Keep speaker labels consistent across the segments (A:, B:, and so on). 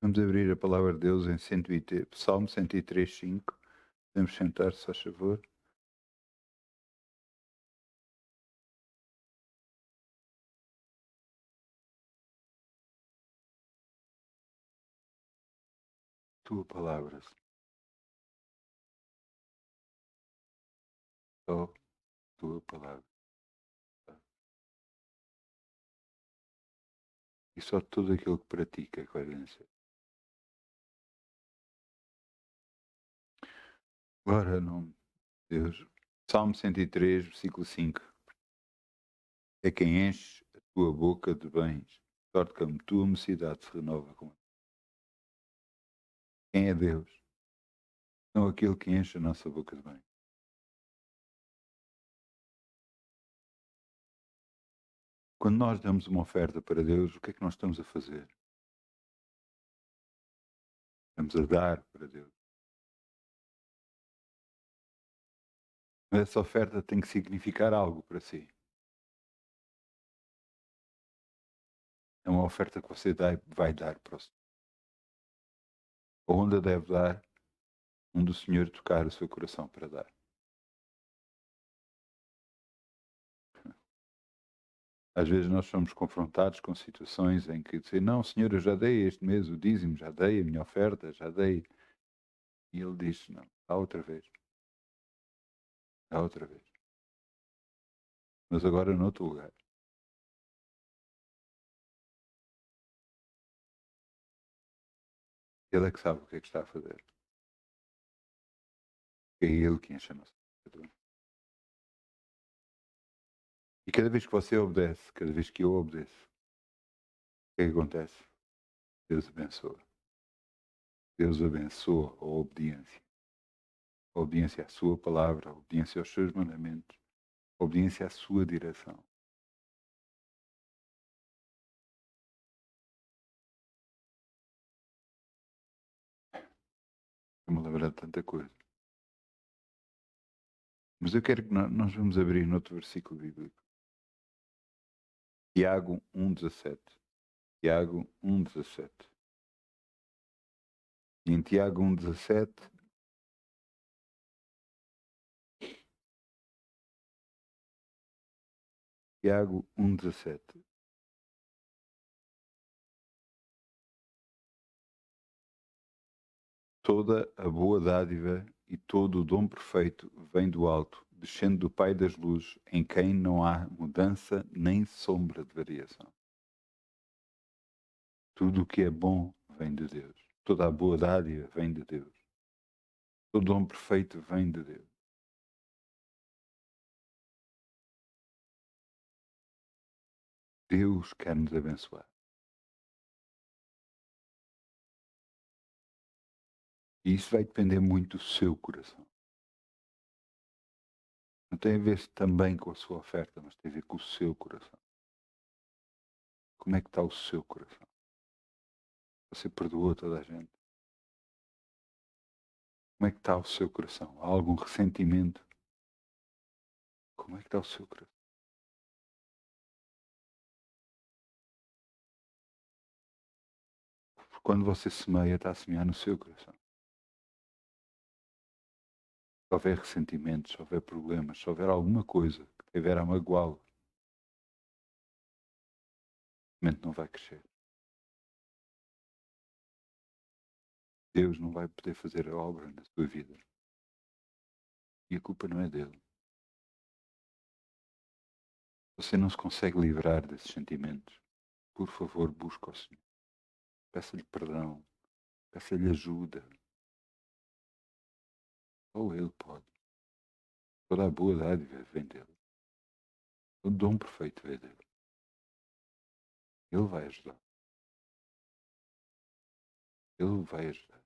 A: Vamos abrir a palavra de Deus em Salmo 103:5. Podemos sentar-se, se faz favor. Tua palavra, só tua palavra. E só tudo aquilo que pratica é que vai vencer. Agora, nome de Deus. Salmo 103, versículo 5. É quem enche a tua boca de bens, de sorte que a tua mocidade se renova com ele. Quem é Deus? Não aquele que enche a nossa boca de bens. Quando nós damos uma oferta para Deus, o que é que nós estamos a fazer? Estamos a dar para Deus. Mas essa oferta tem que significar algo para si. É uma oferta que você vai dar para o Senhor. Onde a deve dar, onde o Senhor tocar o seu coração para dar. Às vezes nós somos confrontados com situações em que dizem, não, Senhor, eu já dei este mês o dízimo, já dei a minha oferta, já dei. E Ele diz, não, dá outra vez. Dá outra vez. Mas agora noutro lugar. Ele é que sabe o que é que está a fazer. É Ele que enche a nossa boca. E cada vez que você obedece, cada vez que eu obedeço, o que é que acontece? Deus abençoa. Deus abençoa a obediência. A obediência à sua palavra, a obediência aos seus mandamentos, a obediência à sua direção. Eu me lembro de tanta coisa. Mas eu quero que nós vamos abrir noutro versículo bíblico. Tiago 1,17. Tiago 1,17. E em Tiago 1,17 Tiago 1,17. Toda a boa dádiva e todo o dom perfeito vem do alto, descendo do Pai das luzes, em quem não há mudança nem sombra de variação. Tudo o que é bom vem de Deus. Toda a boa dádiva vem de Deus. Todo o dom perfeito vem de Deus. Deus quer nos abençoar. E isso vai depender muito do seu coração. Não tem a ver também com a sua oferta, mas tem a ver com o seu coração. Como é que está o seu coração? Você perdoou toda a gente? Como é que está o seu coração? Há algum ressentimento? Como é que está o seu coração? Porque quando você semeia, está a semear no seu coração. Se houver ressentimentos, se houver problemas, se houver alguma coisa que tiver a magoá-lo, a semente não vai crescer. Deus não vai poder fazer a obra na sua vida. E a culpa não é dele. Você não se consegue livrar desses sentimentos. Por favor, busque ao Senhor. Peça-lhe perdão. Peça-lhe ajuda. Ou Ele pode. Toda a boa dádiva vem dele. O dom perfeito vem dele. Ele vai ajudar. Ele vai ajudar.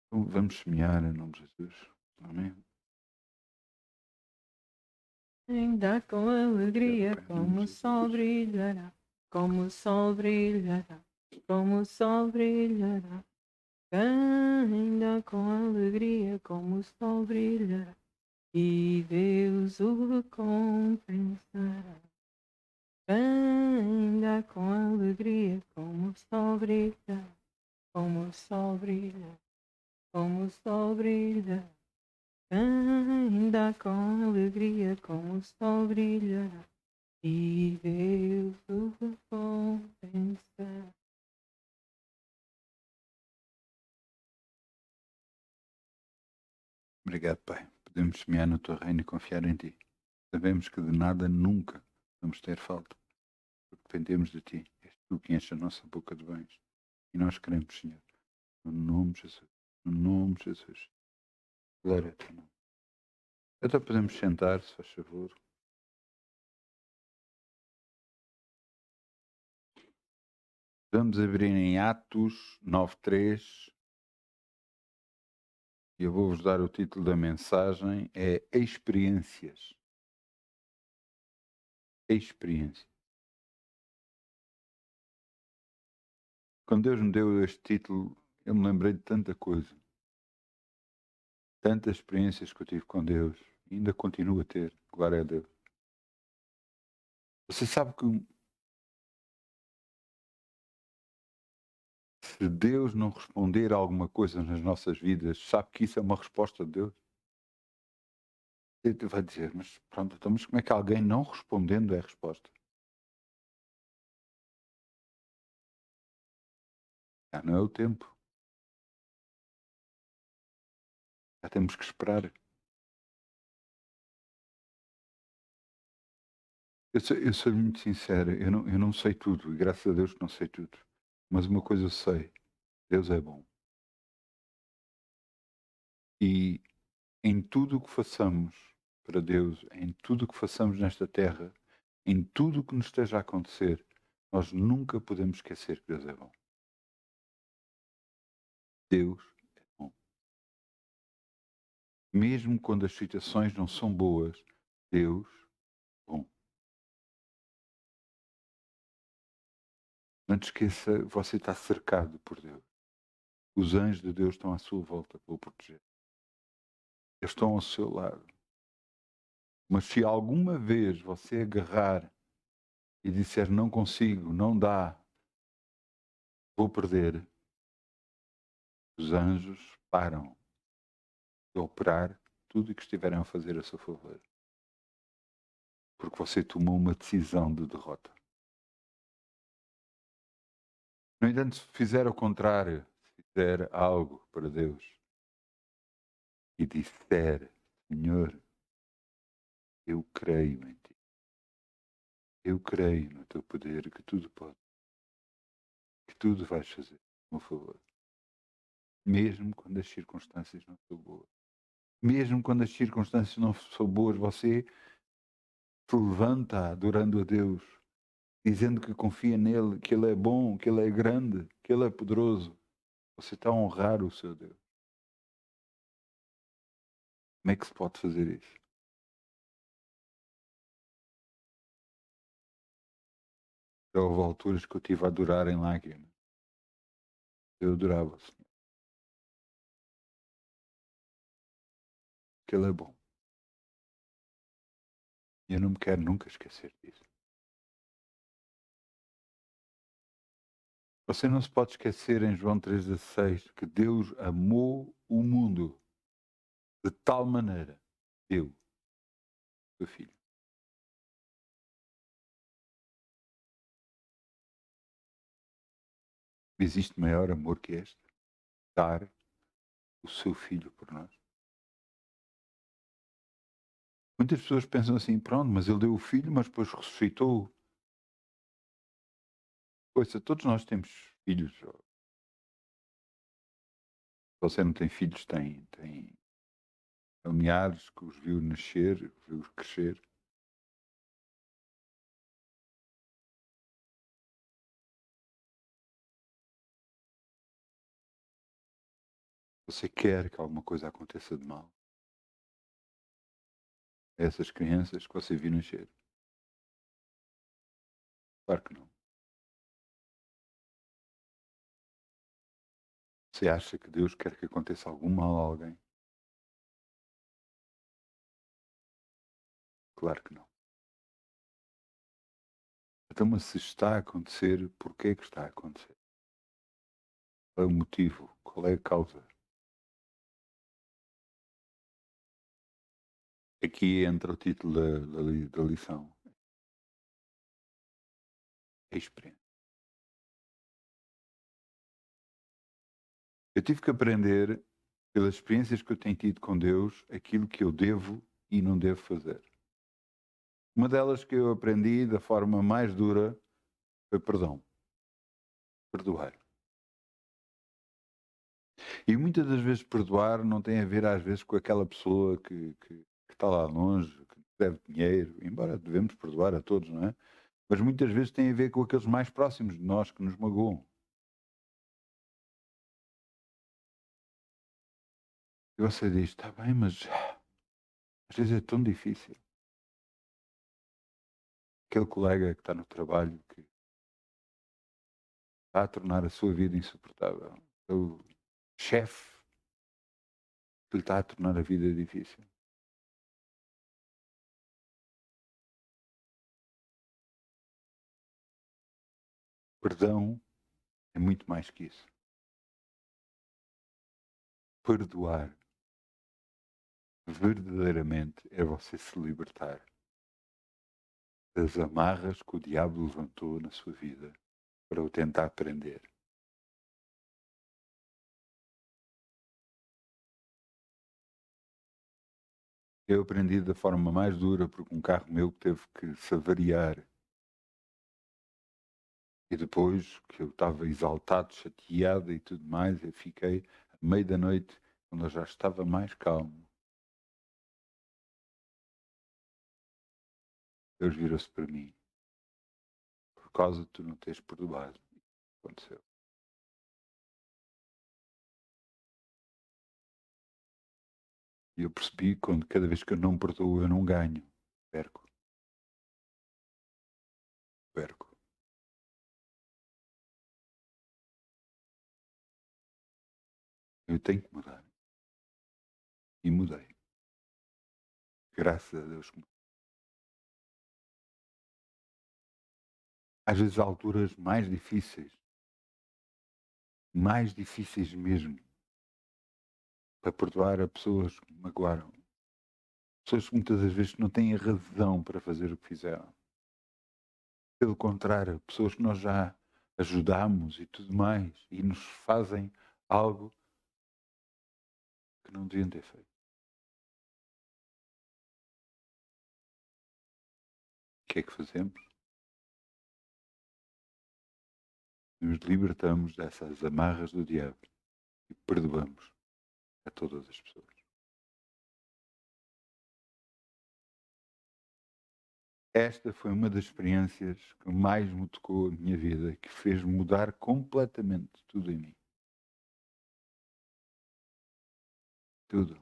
A: Então vamos semear em nome de Jesus. Amém?
B: Ainda com alegria,
A: Pai, em nome
B: como
A: de
B: o sol
A: Jesus.
B: brilhará, como o sol brilhará, como o sol brilhará. Ainda com alegria, como o sol brilhará, e Deus o recompensará. Ainda com alegria, como o sol brilha, como o sol brilha, como o sol brilha. Ainda com alegria, como o sol brilha, e Deus o recompensa.
A: Obrigado, Pai. Podemos semear no teu reino e confiar em ti. Sabemos que de nada nunca vamos ter falta, porque dependemos de ti. És tu que enche a nossa boca de bens. E nós queremos, Senhor, no nome de Jesus. No nome de Jesus. Glória a teu nome. Então podemos sentar, se faz favor. Vamos abrir em Atos 9:3. E eu vou-vos dar o título da mensagem, é Experiências. Experiências. Quando Deus me deu este título, eu me lembrei de tanta coisa. Tantas experiências que eu tive com Deus. E ainda continuo a ter. Glória a Deus. Você sabe que se Deus não responder a alguma coisa nas nossas vidas, sabe que isso é uma resposta de Deus? Ele vai dizer, mas pronto, então, mas como é que alguém não respondendo é a resposta? Já não é o tempo. Já temos que esperar. Eu sou muito sincero, eu não sei tudo, e graças a Deus que não sei tudo. Mas uma coisa eu sei, Deus é bom. E em tudo o que façamos para Deus, em tudo o que façamos nesta terra, em tudo o que nos esteja a acontecer, nós nunca podemos esquecer que Deus é bom. Deus é bom. Mesmo quando as situações não são boas, Deus é bom. Não te esqueça, você está cercado por Deus. Os anjos de Deus estão à sua volta para o proteger. Eles estão ao seu lado. Mas se alguma vez você agarrar e disser não consigo, não dá, vou perder, os anjos param de operar tudo o que estiverem a fazer a seu favor. Porque você tomou uma decisão de derrota. No entanto, se fizer o contrário, se fizer algo para Deus e disser, Senhor, eu creio em Ti. Eu creio no Teu poder, que tudo pode, que tudo vais fazer, a meu favor. Mesmo quando as circunstâncias não são boas. Mesmo quando as circunstâncias não são boas, você se levanta adorando a Deus, dizendo que confia nele, que Ele é bom, que Ele é grande, que Ele é poderoso. Você está a honrar o seu Deus. Como é que se pode fazer isso? Já houve alturas que eu estive a adorar em lágrimas. Eu adorava o Senhor. Que Ele é bom. E eu não me quero nunca esquecer disso. Você não se pode esquecer em João 3,16 que Deus amou o mundo de tal maneira, deu o seu Filho. Existe maior amor que este? Dar o seu Filho por nós. Muitas pessoas pensam assim, pronto, mas Ele deu o Filho, mas depois ressuscitou. Ouça, todos nós temos filhos. Se você não tem filhos, tem familiares que os viu nascer, viu-os crescer. Você quer que alguma coisa aconteça de mal a essas crianças que você viu nascer? Claro que não. Você acha que Deus quer que aconteça algum mal a alguém? Claro que não. Então, mas se está a acontecer, porquê que está a acontecer? Qual é o motivo? Qual é a causa? Aqui entra o título da lição. A experiência. Eu tive que aprender, pelas experiências que eu tenho tido com Deus, aquilo que eu devo e não devo fazer. Uma delas que eu aprendi da forma mais dura foi perdão. Perdoar. E muitas das vezes perdoar não tem a ver às vezes com aquela pessoa que está lá longe, que deve dinheiro, embora devemos perdoar a todos, não é? Mas muitas vezes tem a ver com aqueles mais próximos de nós que nos magoam. E você diz, está bem, mas às vezes é tão difícil. Aquele colega que está no trabalho que está a tornar a sua vida insuportável. O chefe que lhe está a tornar a vida difícil. Perdão é muito mais que isso. Perdoar verdadeiramente é você se libertar das amarras que o diabo levantou na sua vida para o tentar prender. Eu aprendi da forma mais dura porque um carro meu teve que se avariar. E depois que eu estava exaltado, chateado e tudo mais, eu fiquei à meia da noite, quando eu já estava mais calmo. Deus virou-se para mim, por causa de tu não teres perdoado. Aconteceu. E eu percebi que quando cada vez que eu não perdoo, eu não ganho. Perco. Perco. Eu tenho que mudar. E mudei. Graças a Deus. Às vezes há alturas mais difíceis mesmo, para perdoar a pessoas que me magoaram. Pessoas que muitas das vezes não têm razão para fazer o que fizeram. Pelo contrário, pessoas que nós já ajudamos e tudo mais, e nos fazem algo que não deviam ter feito. O que é que fazemos? Nos libertamos dessas amarras do diabo e perdoamos a todas as pessoas. Esta foi uma das experiências que mais me tocou a minha vida, que fez mudar completamente tudo em mim. Tudo.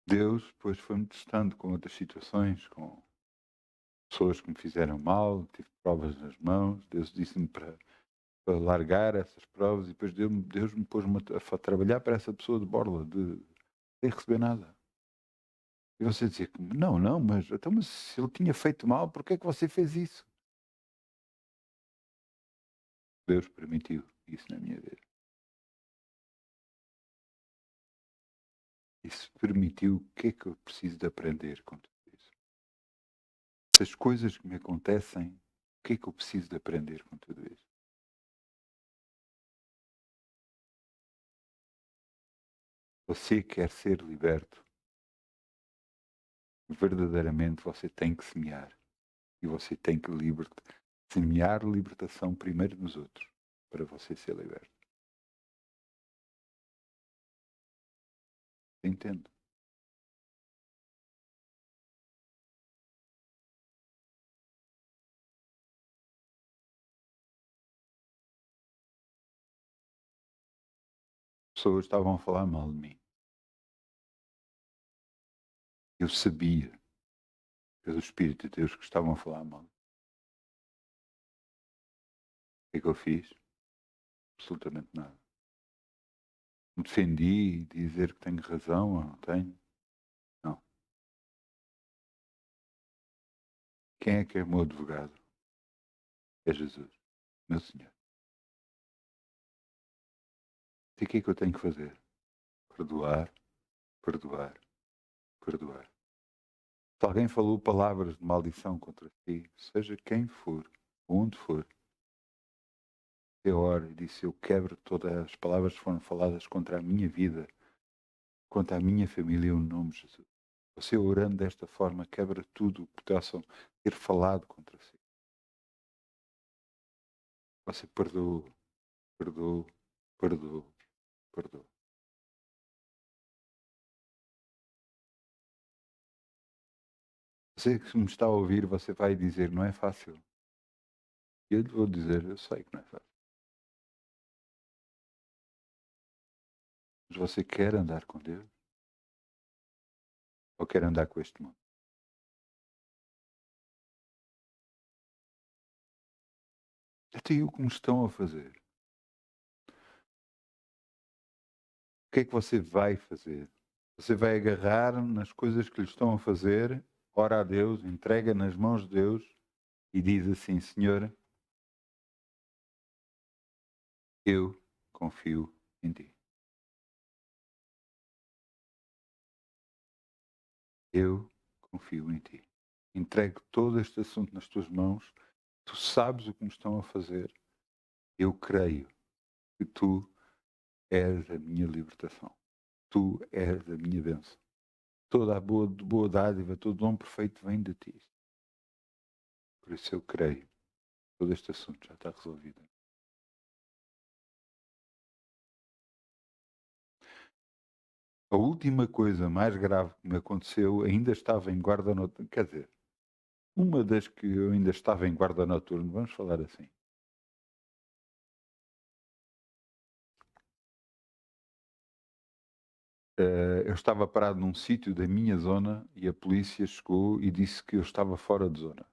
A: Deus depois foi-me testando com outras situações, com pessoas que me fizeram mal, tive provas nas mãos, Deus disse-me para largar essas provas e depois Deus me pôs-me a trabalhar para essa pessoa de borla, sem receber nada. E você dizia que não, mas se ele tinha feito mal, por que é que você fez isso? Deus permitiu isso na minha vida. Isso permitiu o que é que eu preciso de aprender com tudo isso. Essas coisas que me acontecem, o que é que eu preciso de aprender com tudo isso? Você quer ser liberto? Verdadeiramente você tem que semear. E você tem que semear libertação primeiro nos outros, para você ser liberto. Entendo. Pessoas estavam a falar mal de mim. Eu sabia, pelo Espírito de Deus, que estavam a falar mal. O que é que eu fiz? Absolutamente nada. Me defendi, dizer que tenho razão ou não tenho. Não. Quem é o meu advogado? é Jesus, meu Senhor. E o que é que eu tenho que fazer? Perdoar, perdoar, perdoar. Se alguém falou palavras de maldição contra ti, seja quem for, onde for, eu oro e disse: eu quebro todas as palavras que foram faladas contra a minha vida, contra a minha família, em nome de Jesus. Você orando desta forma quebra tudo o que possam ter falado contra si. Você perdoa, perdoa, perdoa, perdoa. Você que me está a ouvir, você vai dizer: não é fácil. E eu lhe vou dizer: eu sei que não é fácil. Mas você quer andar com Deus? Ou quer andar com este mundo? Até eu como estão a fazer. O que é que você vai fazer? Você vai agarrar nas coisas que lhe estão a fazer, ora a Deus, entrega nas mãos de Deus e diz assim: Senhor, eu confio em ti. Eu confio em ti. Entrego todo este assunto nas tuas mãos. Tu sabes o que me estão a fazer. Eu creio que tu és a minha libertação. Tu és a minha bênção. Toda a boa dádiva, todo dom perfeito vem de ti. Por isso eu creio. Todo este assunto já está resolvido. A última coisa mais grave que me aconteceu ainda estava em guarda noturno. Quer dizer, uma das que eu ainda estava em guarda noturno, vamos falar assim. Eu estava parado num sítio da minha zona e a polícia chegou e disse que eu estava fora de zona.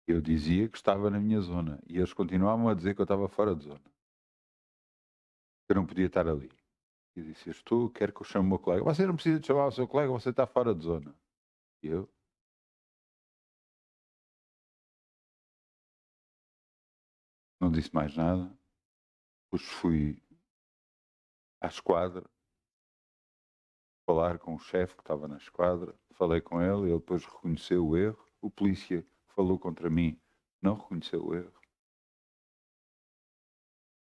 A: Eu dizia que estava na minha zona e eles continuavam a dizer que eu estava fora de zona. Eu não podia estar ali. Eu disse: eu estou, quero que eu chame o meu colega. Você não precisa de chamar o seu colega, você está fora de zona. E eu não disse mais nada. Depois fui à esquadra falar com o chefe que estava na esquadra. Falei com ele, ele depois reconheceu o erro. O polícia que falou contra mim não reconheceu o erro.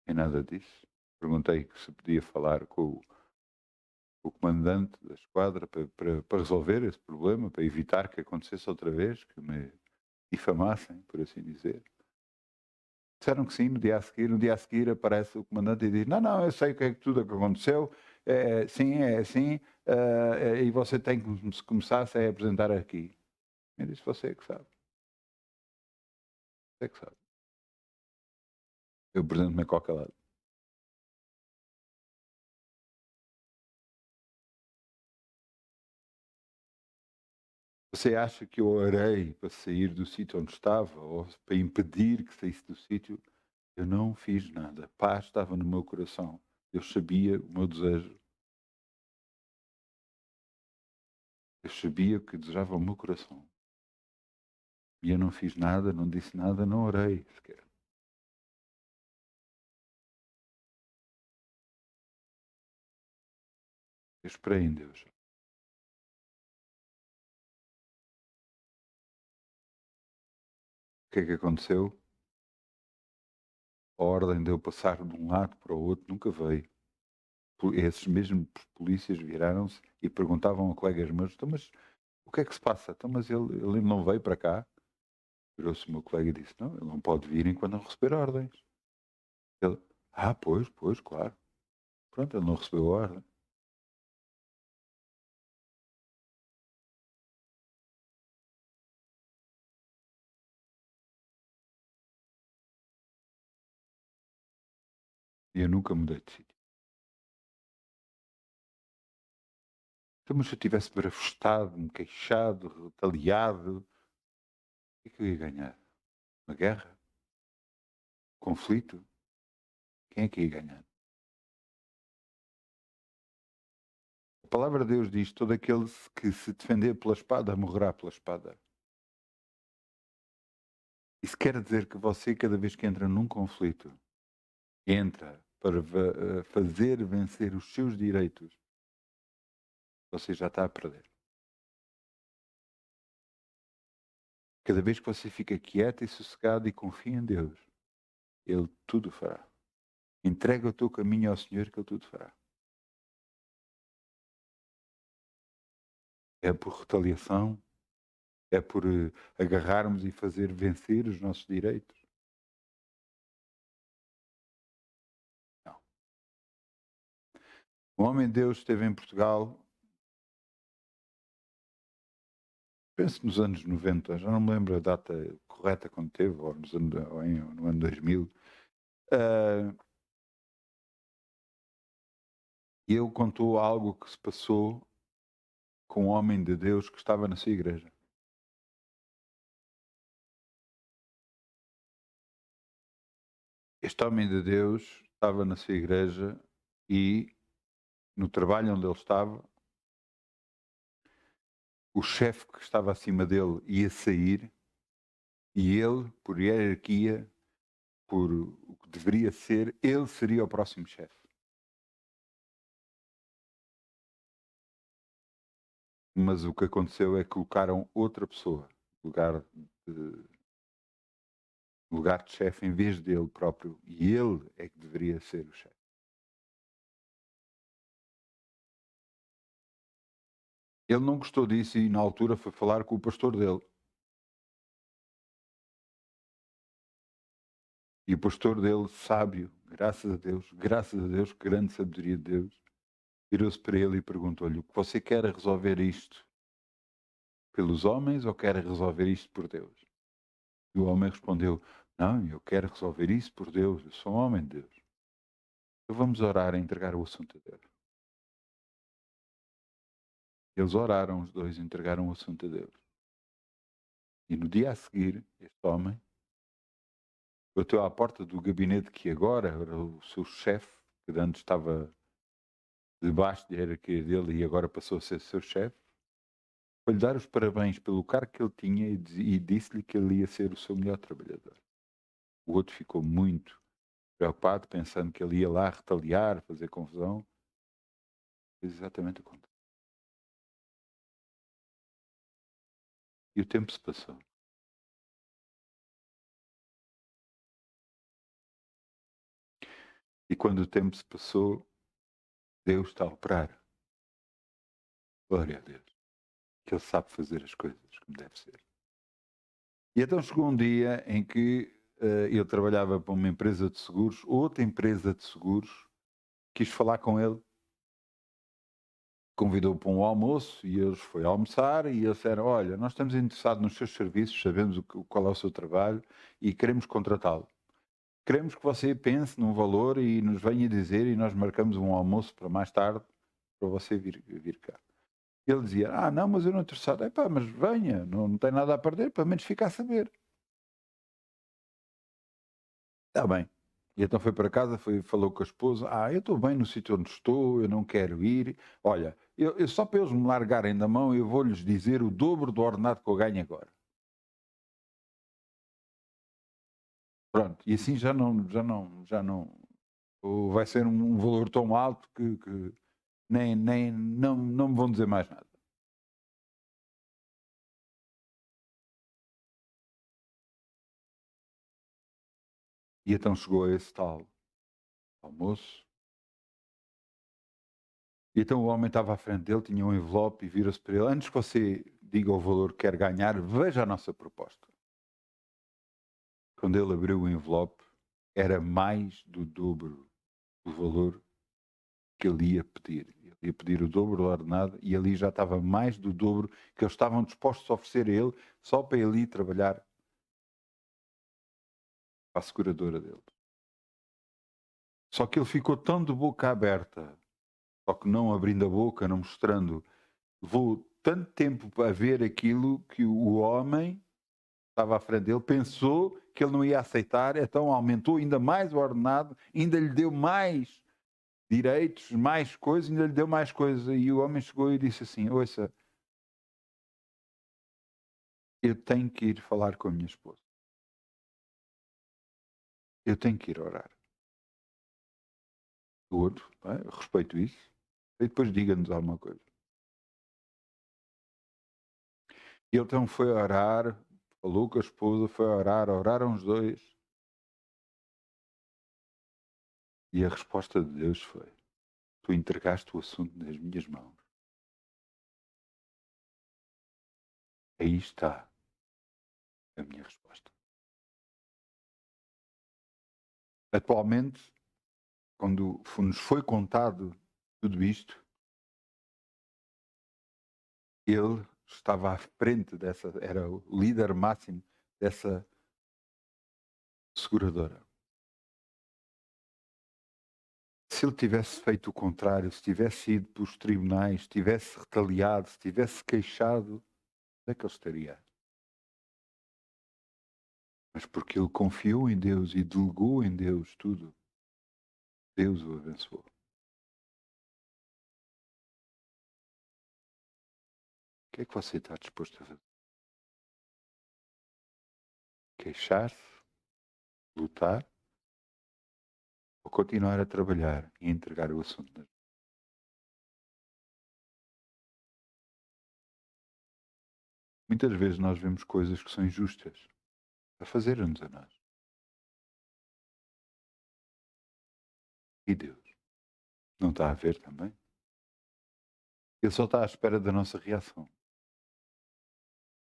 A: Nem nada disso. Perguntei se podia falar com o comandante da esquadra para resolver esse problema, para evitar que acontecesse outra vez, que me difamassem, por assim dizer. Disseram que sim, no dia a seguir aparece o comandante e diz: não, não, eu sei o que é que tudo que aconteceu, sim, é assim, e você tem que começar -se a apresentar aqui. Eu disse: você é que sabe, você é que sabe. Eu apresento-me a qualquer lado. Você acha que eu orei para sair do sítio onde estava, ou para impedir que saísse do sítio? Eu não fiz nada. A paz estava no meu coração. Eu sabia o meu desejo. Eu sabia o que desejava o meu coração. E eu não fiz nada, não disse nada, não orei sequer. Eu esperei em Deus. O que é que aconteceu? A ordem de eu passar de um lado para o outro nunca veio. Esses mesmos polícias viraram-se e perguntavam a colegas meus: então, mas o que é que se passa? Então, mas ele não veio para cá? Virou-se o meu colega e disse: não, ele não pode vir enquanto não receber ordens. Ele: pois, claro. Pronto, ele não recebeu a ordem. E eu nunca mudei de sítio. Então, mas se eu tivesse barafustado, me queixado, retaliado, o que é que eu ia ganhar? Uma guerra? Conflito? Quem é que ia ganhar? A palavra de Deus diz: todo aquele que se defender pela espada morrerá pela espada. Isso quer dizer que você, cada vez que entra num conflito, entra para fazer vencer os seus direitos, você já está a perder. Cada vez que você fica quieto e sossegado e confia em Deus, Ele tudo fará. Entrega o teu caminho ao Senhor que Ele tudo fará. É por retaliação, é por agarrarmos e fazer vencer os nossos direitos. Não. O homem de Deus esteve em Portugal, penso nos anos 90, já não me lembro a data correta quando teve, ou no ano 2000. E ele contou algo que se passou com um homem de Deus que estava na sua igreja. Este homem de Deus estava na sua igreja e no trabalho onde ele estava, o chefe que estava acima dele ia sair e ele, por hierarquia, por o que deveria ser, ele seria o próximo chefe. Mas o que aconteceu é que colocaram outra pessoa de, no lugar de chefe em vez dele próprio, e ele é que deveria ser o chefe. Ele não gostou disso e na altura foi falar com o pastor dele. E o pastor dele, sábio, graças a Deus, grande sabedoria de Deus, virou-se para ele e perguntou-lhe: você quer resolver isto pelos homens ou quer resolver isto por Deus? E o homem respondeu: não, eu quero resolver isso por Deus, eu sou um homem de Deus. Então vamos orar e entregar o assunto a Deus. Eles oraram, os dois, e entregaram o assunto a Deus. E no dia a seguir, este homem bateu à porta do gabinete que agora era o seu chefe, que antes estava debaixo da hierarquia dele e agora passou a ser seu chefe, para lhe dar os parabéns pelo cargo que ele tinha e disse-lhe que ele ia ser o seu melhor trabalhador. O outro ficou muito preocupado, pensando que ele ia lá retaliar, fazer confusão. Fez exatamente o contrário. E o tempo se passou. E quando o tempo se passou, Deus está a operar. Glória a Deus. Que Ele sabe fazer as coisas como deve ser. E então chegou um dia em que ele trabalhava para uma empresa de seguros, outra empresa de seguros quis falar com ele, convidou para um almoço e eles foi almoçar e eles disseram: olha, nós estamos interessados nos seus serviços, sabemos qual é o seu trabalho e queremos contratá-lo. Queremos que você pense num valor e nos venha dizer e nós marcamos um almoço para mais tarde para você vir cá. Ele dizia: não, mas eu não estou interessado. Epá, mas venha, não tem nada a perder, pelo menos fica a saber. Está bem. E então foi para casa, falou com a esposa: eu estou bem no sítio onde estou, eu não quero ir. Olha, eu só para eles me largarem da mão, eu vou-lhes dizer o dobro do ordenado que eu ganho agora. Pronto, e assim já não vai ser um valor tão alto que não me vão dizer mais nada. E então chegou a esse tal almoço. E então o homem estava à frente dele, tinha um envelope e vira-se para ele: antes que você diga o valor que quer ganhar, veja a nossa proposta. Quando ele abriu o envelope, era mais do dobro do valor que ele ia pedir. Ele ia pedir o dobro do ordenado e ali já estava mais do dobro que eles estavam dispostos a oferecer a ele só para ele ir trabalhar para a seguradora dele. Só que ele ficou tão de boca aberta, só que não abrindo a boca, não mostrando, levou tanto tempo para ver aquilo que o homem estava à frente dele, pensou que ele não ia aceitar, então aumentou ainda mais o ordenado, ainda lhe deu mais direitos, mais coisas, ainda lhe deu mais coisas. E o homem chegou e disse assim: ouça, eu tenho que ir falar com a minha esposa. eu tenho que ir orar. O outro, eu respeito isso, e depois diga-nos alguma coisa. E ele então foi orar, falou com a esposa, foi orar, oraram os dois. E a resposta de Deus foi: tu entregaste o assunto nas minhas mãos. Aí está a minha resposta. Atualmente, quando nos foi contado tudo isto, ele estava à frente dessa, era o líder máximo dessa seguradora. Se ele tivesse feito o contrário, se tivesse ido para os tribunais, se tivesse retaliado, se tivesse queixado, onde é que ele estaria? Mas porque ele confiou em Deus e delegou em Deus tudo, Deus o abençoou. O que é que você está disposto a fazer? Queixar-se? Lutar? Ou continuar a trabalhar e entregar o assunto? Muitas vezes nós vemos coisas que são injustas a fazer-nos a nós. E Deus não está a ver também? Ele só está à espera da nossa reação.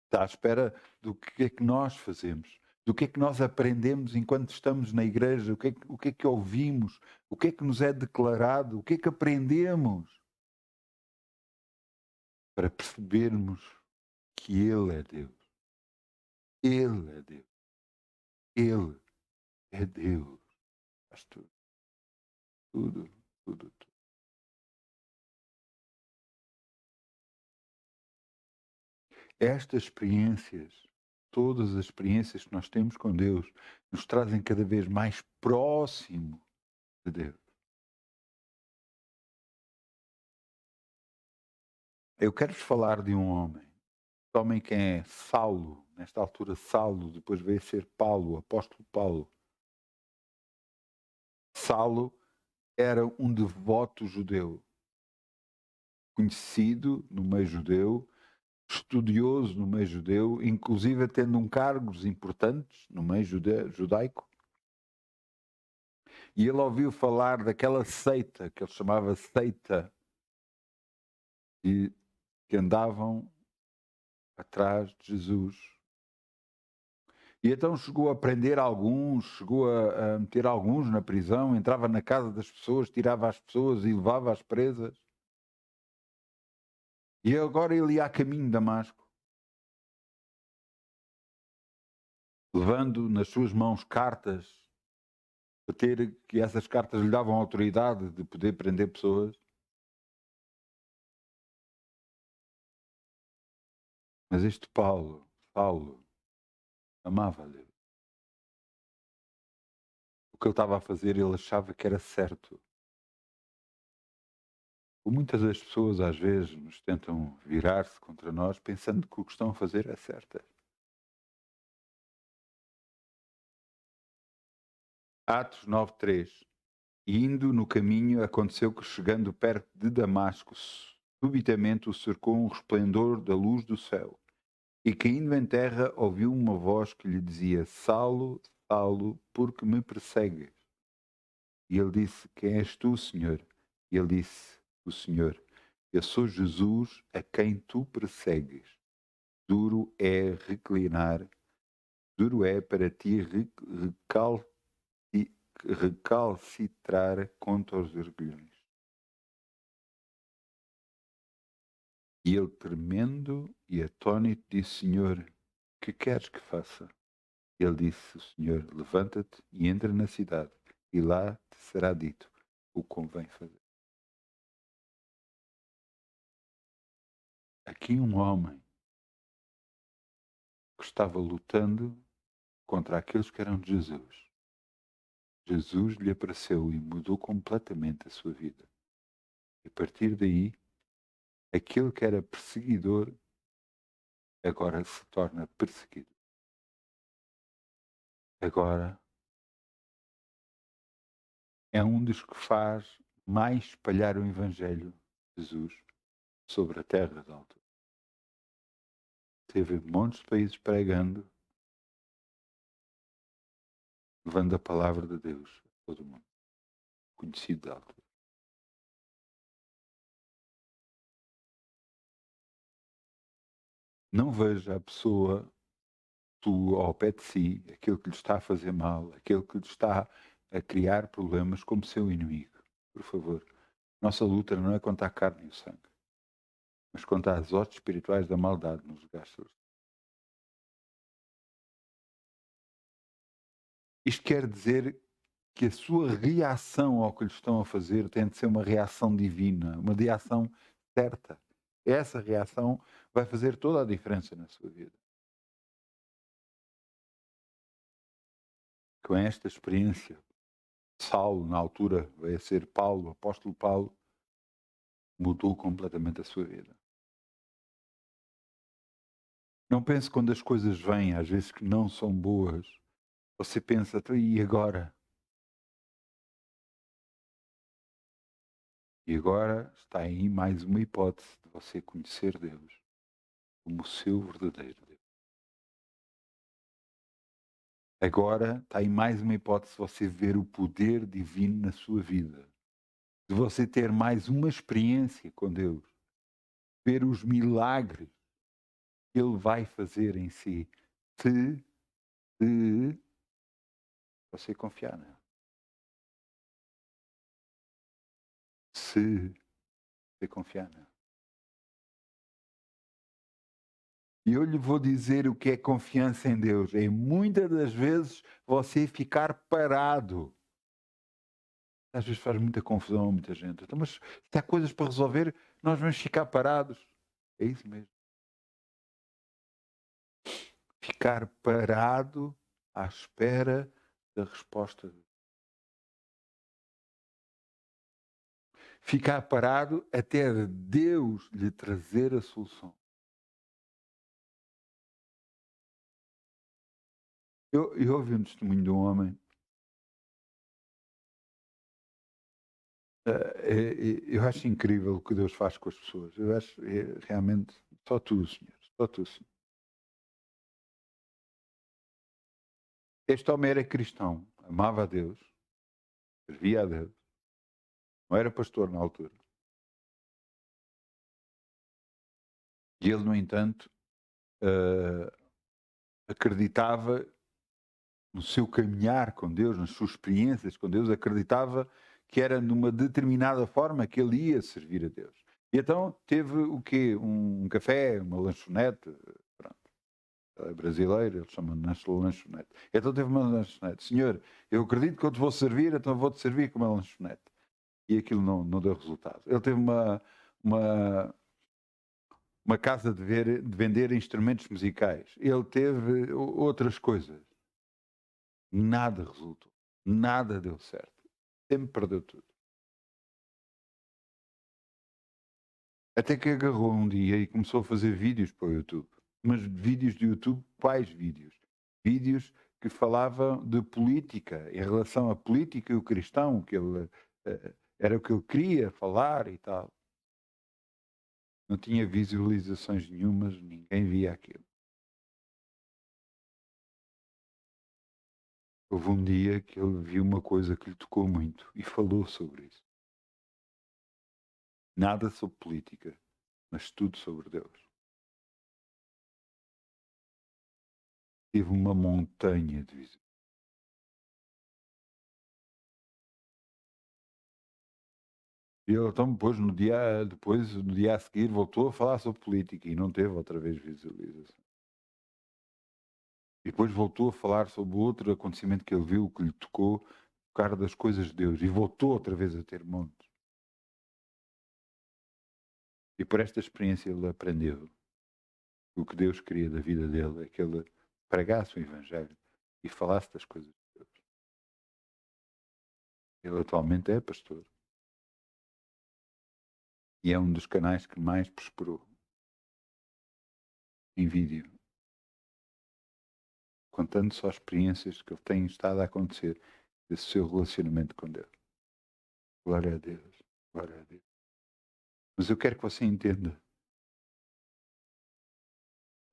A: Está à espera do que é que nós fazemos, do que é que nós aprendemos enquanto estamos na igreja, o que é que ouvimos, o que é que nos é declarado, o que é que aprendemos, para percebermos que Ele é Deus. Ele é Deus. Ele é Deus. Faz tudo, tudo, tudo, tudo. Estas experiências, todas as experiências que nós temos com Deus, nos trazem cada vez mais próximo de Deus. Eu quero-vos falar de um homem que é Saulo, nesta altura Saulo, depois veio a ser Paulo, apóstolo Paulo. Saulo era um devoto judeu, conhecido no meio judeu, estudioso no meio judeu, inclusive tendo cargos importantes no meio judaico. E ele ouviu falar daquela seita, que ele chamava seita, e que andavam atrás de Jesus. E então chegou a prender alguns, chegou a meter alguns na prisão, entrava na casa das pessoas, tirava as pessoas e levava as presas. E agora ele ia a caminho de Damasco, levando nas suas mãos cartas, para ter, que essas cartas lhe davam autoridade de poder prender pessoas. Mas este Paulo, amava Deus. O que ele estava a fazer, ele achava que era certo. Muitas das pessoas às vezes nos tentam virar-se contra nós pensando que o que estão a fazer é certo. Atos 9:3. E indo no caminho, aconteceu que, chegando perto de Damasco, subitamente o cercou um resplendor da luz do céu. E caindo em terra, ouviu uma voz que lhe dizia: Saulo, Saulo, por que me persegues? E ele disse: Quem és tu, Senhor? E ele disse: O Senhor, eu sou Jesus a quem tu persegues. Duro é reclinar, duro é para ti recalcitrar contra os orgulhões. E ele, tremendo e atônito, disse: Senhor, que queres que faça? Ele disse: O Senhor, levanta-te e entra na cidade, e lá te será dito o que convém fazer. Aqui um homem que estava lutando contra aqueles que eram de Jesus. Jesus lhe apareceu e mudou completamente a sua vida. E a partir daí, aquele que era perseguidor agora se torna perseguido. Agora é um dos que faz mais espalhar o Evangelho de Jesus sobre a terra da altura. Teve montes de países pregando, levando a palavra de Deus a todo mundo, conhecido da altura. Não veja a pessoa ao pé de si, aquele que lhe está a fazer mal, aquele que lhe está a criar problemas como seu inimigo. Por favor, nossa luta não é contra a carne e o sangue, mas contra as hostes espirituais da maldade nos lugares celestiais. Isto quer dizer que a sua reação ao que lhe estão a fazer tem de ser uma reação divina, uma reação certa. Essa reação vai fazer toda a diferença na sua vida. Com esta experiência, Saulo, na altura, veio a ser Paulo, o apóstolo Paulo, mudou completamente a sua vida. Não pense quando as coisas vêm, às vezes que não são boas, você pensa, e agora? E agora está aí mais uma hipótese de você conhecer Deus como o seu verdadeiro Deus. Agora está aí mais uma hipótese de você ver o poder divino na sua vida. De você ter mais uma experiência com Deus. Ver os milagres que Ele vai fazer em si. Se você confiar nele. Se você confiar nele. E eu lhe vou dizer o que é confiança em Deus. É muitas das vezes você ficar parado. Às vezes faz muita confusão a muita gente. Então, mas se há coisas para resolver, nós vamos ficar parados. É isso mesmo. Ficar parado à espera da resposta. Ficar parado até Deus lhe trazer a solução. Eu ouvi um testemunho de um homem. Eu acho incrível o que Deus faz com as pessoas. Eu acho realmente só tu, Senhor. Só tu, Senhor. Este homem era cristão, amava a Deus, servia a Deus, não era pastor na altura. E ele, no entanto, acreditava no seu caminhar com Deus, nas suas experiências com Deus, acreditava que era numa determinada forma que ele ia servir a Deus. E então teve o quê? Um café, uma lanchonete, pronto. É brasileiro, ele chama lanchonete. Então teve uma lanchonete. Senhor, eu acredito que eu te vou servir, então vou-te servir com uma lanchonete. E aquilo não deu resultado. Ele teve uma casa de vender instrumentos musicais. Ele teve outras coisas. Nada resultou. Nada deu certo. Sempre perdeu tudo. Até que agarrou um dia e começou a fazer vídeos para o YouTube. Mas vídeos de YouTube, quais vídeos? Vídeos que falavam de política, em relação à política e o cristão, que ele era o que ele queria falar e tal. Não tinha visualizações nenhumas, ninguém via aquilo. Houve um dia que ele viu uma coisa que lhe tocou muito e falou sobre isso. Nada sobre política, mas tudo sobre Deus. Tive uma montanha de visões. E ele então depois no dia a seguir voltou a falar sobre política e não teve outra vez visualização. E depois voltou a falar sobre outro acontecimento que ele viu, que lhe tocou, tocar das coisas de Deus, e voltou outra vez a ter montes. E por esta experiência ele aprendeu o que Deus queria da vida dele, é que ele pregasse o Evangelho e falasse das coisas de Deus. Ele atualmente é pastor. E é um dos canais que mais prosperou em vídeo, contando só experiências que ele tem estado a acontecer desse seu relacionamento com Deus. Glória a Deus. Glória a Deus. Mas eu quero que você entenda.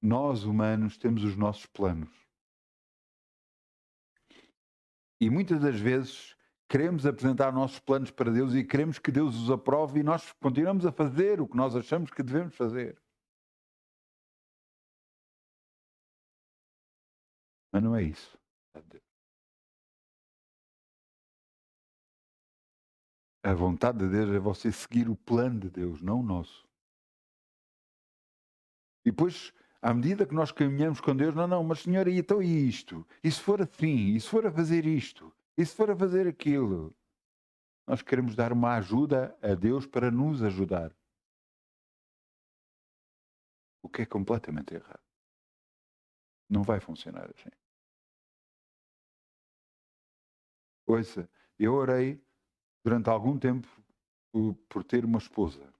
A: Nós, humanos, temos os nossos planos. E muitas das vezes queremos apresentar nossos planos para Deus e queremos que Deus os aprove e nós continuamos a fazer o que nós achamos que devemos fazer. Mas não é isso. A vontade de Deus é você seguir o plano de Deus, não o nosso. E depois, à medida que nós caminhamos com Deus, não, mas Senhor, e então e isto? E se for assim? E se for a fazer isto? E se for a fazer aquilo? Nós queremos dar uma ajuda a Deus para nos ajudar. O que é completamente errado. Não vai funcionar assim. Ouça, eu orei durante algum tempo por ter uma esposa.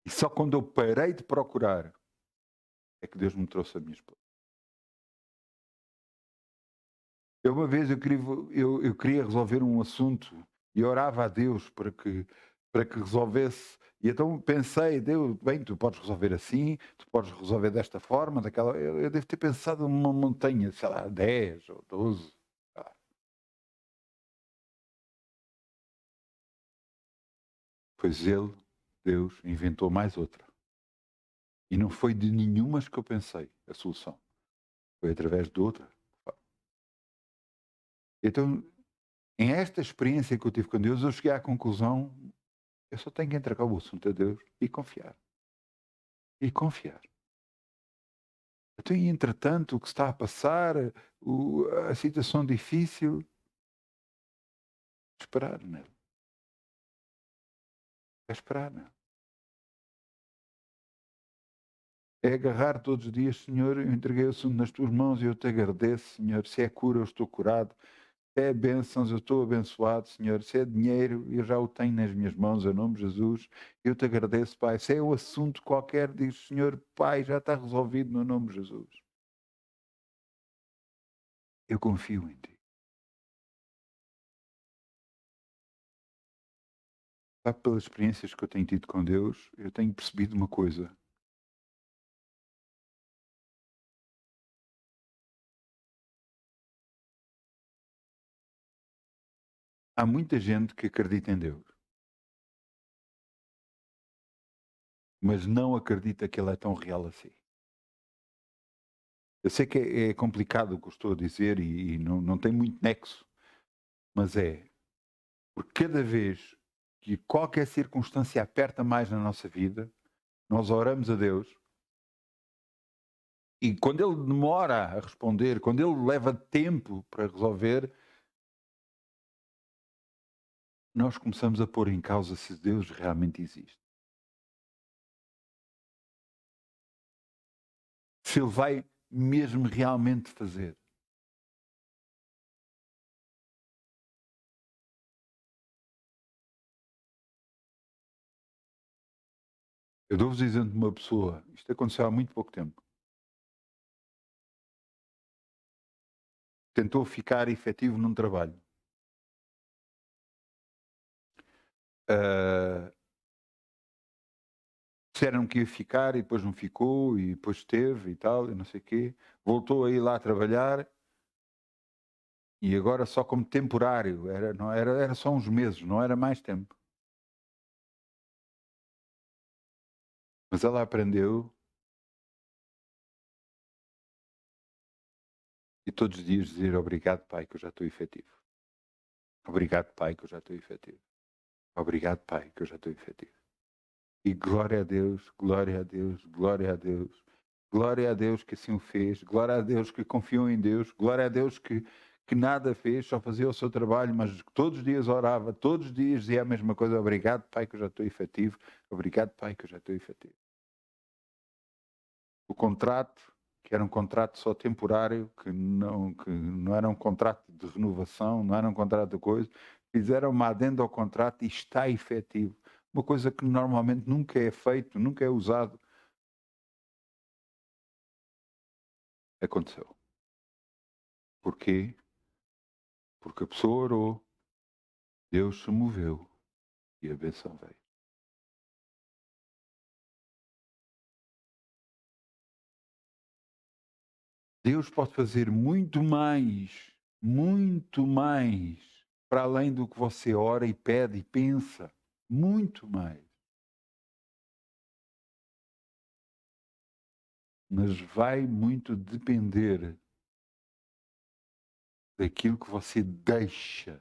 A: E só quando eu parei de procurar é que Deus me trouxe a minha esposa. Uma vez eu queria resolver um assunto e orava a Deus para que resolvesse. E então pensei, Deus, bem, tu podes resolver assim, tu podes resolver desta forma, daquela. Eu devo ter pensado numa montanha, sei lá, 10 ou 12. Pois ele, Deus, inventou mais outra. E não foi de nenhumas que eu pensei a solução. Foi através de outra. Então, em esta experiência que eu tive com Deus, eu cheguei à conclusão, eu só tenho que entregar o assunto a Deus e confiar. E confiar. Então, e, entretanto, o que está a passar, a situação difícil, esperar nele. É esperar nele. É agarrar todos os dias, Senhor, eu entreguei o assunto nas tuas mãos e eu te agradeço, Senhor. Se é cura, eu estou curado. Se é bênçãos, eu estou abençoado, Senhor. Se é dinheiro, eu já o tenho nas minhas mãos, em nome de Jesus. Eu te agradeço, Pai. Se é um assunto qualquer, diz, Senhor, Pai, já está resolvido no nome de Jesus. Eu confio em Ti. Sabe, pelas experiências que eu tenho tido com Deus, eu tenho percebido uma coisa. Há muita gente que acredita em Deus, mas não acredita que Ele é tão real assim. Eu sei que é complicado o que eu estou a dizer e não tem muito nexo, mas é, porque cada vez que qualquer circunstância aperta mais na nossa vida, nós oramos a Deus e quando Ele demora a responder, quando Ele leva tempo para resolver, nós começamos a pôr em causa se Deus realmente existe. Se Ele vai mesmo realmente fazer. Eu dou-vos exemplo de uma pessoa, isto aconteceu há muito pouco tempo, tentou ficar efetivo num trabalho. Uh, disseram que ia ficar e depois não ficou e depois esteve e tal, e não sei o quê. Voltou a ir lá trabalhar e agora só como temporário, era só uns meses, não era mais tempo. Mas ela aprendeu e todos os dias dizer obrigado, Pai, que eu já estou efetivo. Obrigado, Pai, que eu já estou efetivo. Obrigado, Pai, que eu já estou efetivo. E glória a Deus, glória a Deus, glória a Deus. Glória a Deus que assim o fez, glória a Deus que confiou em Deus, glória a Deus que nada fez, só fazia o seu trabalho, mas todos os dias orava, todos os dias dizia a mesma coisa, obrigado Pai que eu já estou efetivo, obrigado Pai que eu já estou efetivo. O contrato, que era um contrato só temporário, que não era um contrato de renovação, não era um contrato de coisa, fizeram uma adenda ao contrato e está efetivo. Uma coisa que normalmente nunca é feito, nunca é usado. Aconteceu. Porquê? Porque a pessoa orou, Deus se moveu e a bênção veio. Deus pode fazer muito mais para além do que você ora e pede e pensa, muito mais. Mas vai muito depender daquilo que você deixa.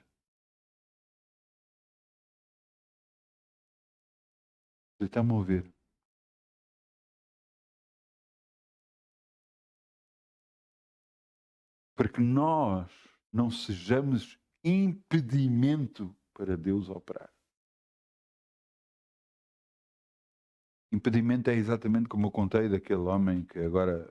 A: Você está a mover. Para que nós não sejamos impedimento para Deus operar. Impedimento é exatamente como eu contei daquele homem que agora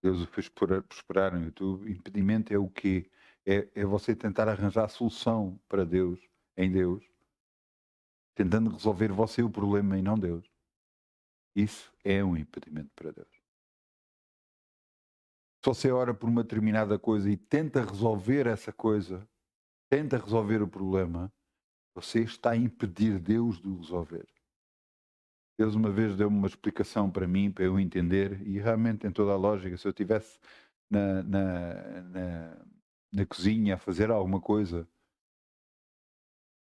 A: Deus o fez prosperar no YouTube. Impedimento é o quê? É você tentar arranjar solução para Deus, em Deus, tentando resolver você o problema e não Deus. Isso é um impedimento para Deus. Se você ora por uma determinada coisa e tenta resolver essa coisa, tenta resolver o problema, você está a impedir Deus de o resolver. Deus uma vez deu-me uma explicação para mim, para eu entender, e realmente tem toda a lógica. Se eu estivesse na cozinha a fazer alguma coisa,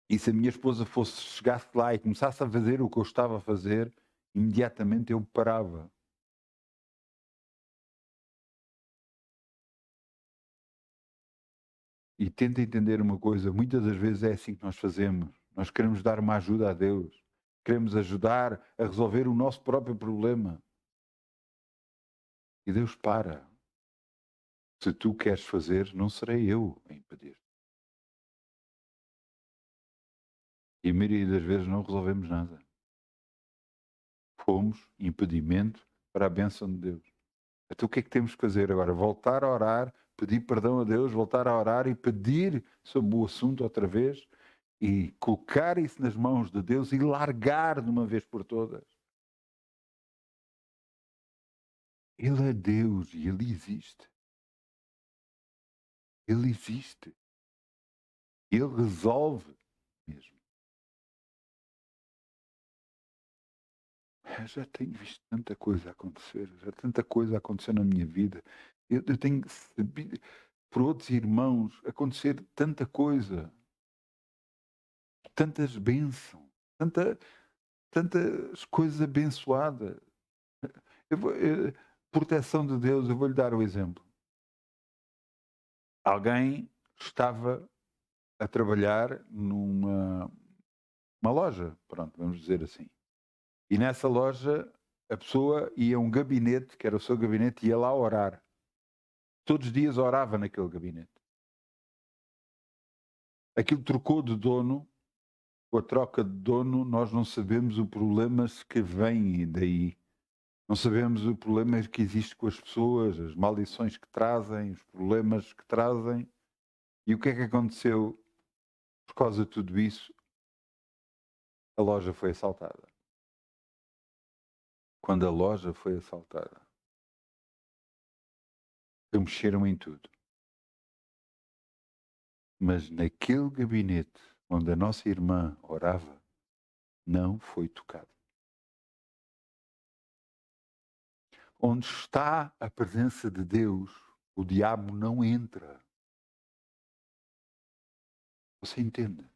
A: e se a minha esposa chegasse lá e começasse a fazer o que eu estava a fazer, imediatamente eu parava. E tenta entender uma coisa, muitas das vezes é assim que nós fazemos. Nós queremos dar uma ajuda a Deus. Queremos ajudar a resolver o nosso próprio problema. E Deus para. Se tu queres fazer, não serei eu a impedir. E a maioria das vezes não resolvemos nada. Fomos impedimento para a bênção de Deus. Então o que é que temos que fazer agora? Voltar a orar, pedir perdão a Deus, voltar a orar e pedir sobre o assunto outra vez e colocar isso nas mãos de Deus e largar de uma vez por todas. Ele é Deus e Ele existe. Ele existe. Ele resolve mesmo. Eu já tenho visto tanta coisa acontecer, já tanta coisa acontecer na minha vida. Eu tenho sabido, por outros irmãos, acontecer tanta coisa, tantas bênçãos, tantas coisas abençoadas. Proteção de Deus, eu vou-lhe dar o exemplo. Alguém estava a trabalhar numa loja, pronto, vamos dizer assim. E nessa loja a pessoa ia a um gabinete, que era o seu gabinete, e ia lá orar. Todos os dias orava naquele gabinete. Aquilo trocou de dono, com a troca de dono nós não sabemos os problemas que vêm daí. Não sabemos o problema que existe com as pessoas, as maldições que trazem, os problemas que trazem. E o que é que aconteceu por causa de tudo isso? A loja foi assaltada. Quando a loja foi assaltada, mexeram em tudo. Mas naquele gabinete onde a nossa irmã orava, não foi tocado. Onde está a presença de Deus, o diabo não entra. Você entende?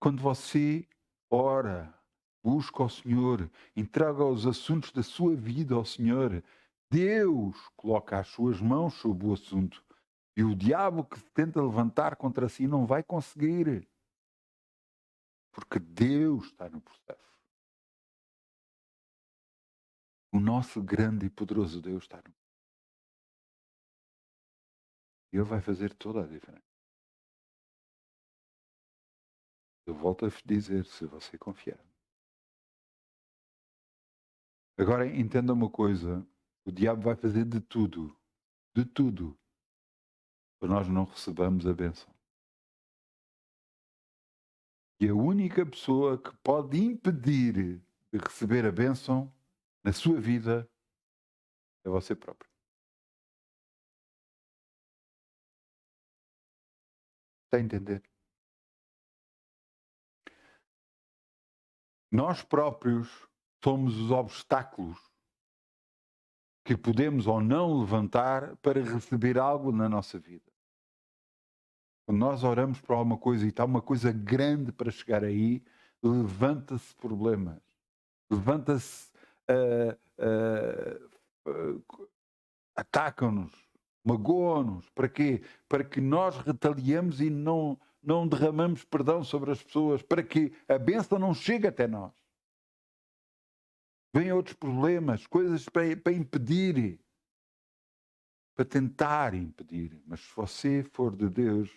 A: Quando você ora, busca ao Senhor, entrega os assuntos da sua vida ao Senhor, Deus coloca as suas mãos sobre o assunto. E o diabo que se tenta levantar contra si não vai conseguir. Porque Deus está no processo. O nosso grande e poderoso Deus está no processo. E Ele vai fazer toda a diferença. Eu volto a dizer, se você confiar. Agora entenda uma coisa. O diabo vai fazer de tudo, para nós não recebamos a bênção. E a única pessoa que pode impedir de receber a bênção na sua vida é você próprio. Está a entender? Nós próprios somos os obstáculos que podemos ou não levantar para receber algo na nossa vida. Quando nós oramos para alguma coisa e está uma coisa grande para chegar aí, levanta-se problemas, levanta-se, atacam-nos, magoam-nos. Para quê? Para que nós retaliemos e não derramamos perdão sobre as pessoas, para que a bênção não chegue até nós. Vêm outros problemas, coisas para impedir, para tentar impedir. Mas se você for de Deus,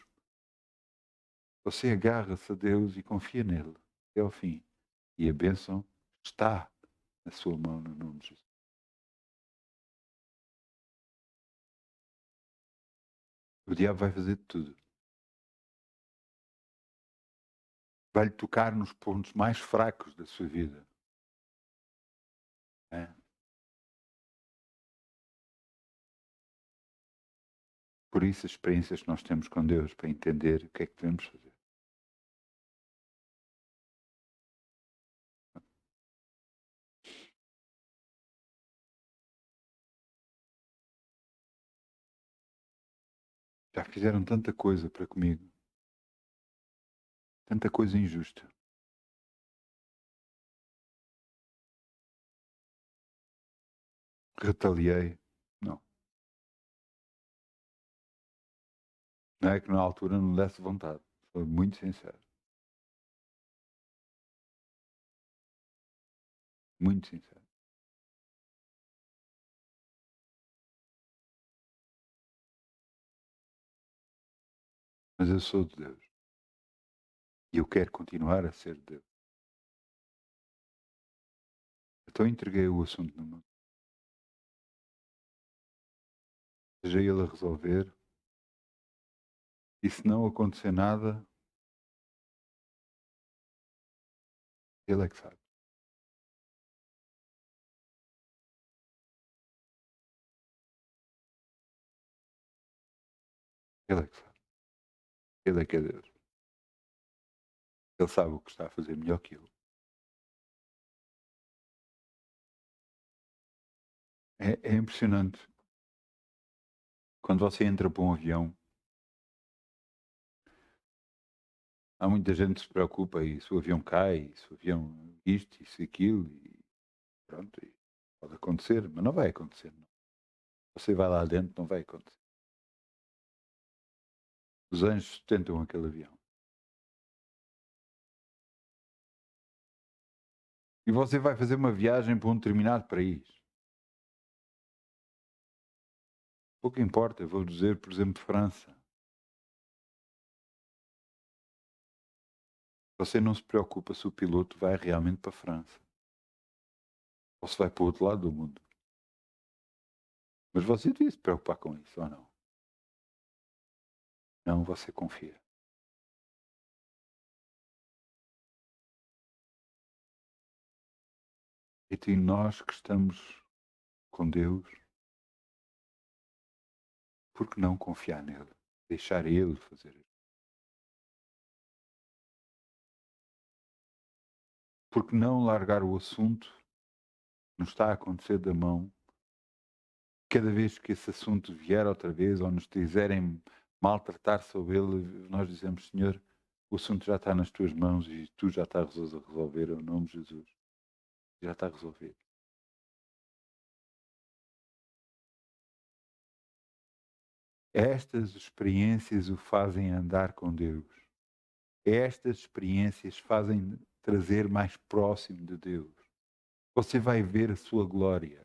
A: você agarra-se a Deus e confia nele até ao fim. E a bênção está na sua mão, no nome de Jesus. O diabo vai fazer de tudo. Vai-lhe tocar nos pontos mais fracos da sua vida. É. Por isso, as experiências que nós temos com Deus, para entender o que é que devemos fazer. Já fizeram tanta coisa para comigo. Tanta coisa injusta. Retaliei. Não. Não é que na altura não desse vontade. Foi muito sincero. Muito sincero. Mas eu sou de Deus. E eu quero continuar a ser de Deus. Então entreguei o assunto na mão. Seja ele a resolver. E se não acontecer nada, ele é que sabe. Ele é que sabe. Ele é que é Deus. Ele sabe o que está a fazer melhor que eu. É impressionante. Quando você entra para um avião, há muita gente que se preocupa e se o avião cai, se o avião isto, isso, aquilo, e pronto, e pode acontecer, mas não vai acontecer. Não. Você vai lá dentro, não vai acontecer. Os anjos sustentam aquele avião. E você vai fazer uma viagem para um determinado país. Pouco importa, eu vou dizer, por exemplo, França. Você não se preocupa se o piloto vai realmente para a França. Ou se vai para o outro lado do mundo. Mas você devia se preocupar com isso, ou não? Não, você confia. E nós que estamos com Deus, por que não confiar nele? Deixar ele fazer isso? Por que não largar o assunto que nos está a acontecer da mão? Cada vez que esse assunto vier outra vez ou nos quiserem maltratar sobre ele, nós dizemos, Senhor, o assunto já está nas tuas mãos e tu já estás a resolver, em nome de Jesus. Já está resolvido. Estas experiências o fazem andar com Deus. Estas experiências fazem trazer mais próximo de Deus. Você vai ver a sua glória.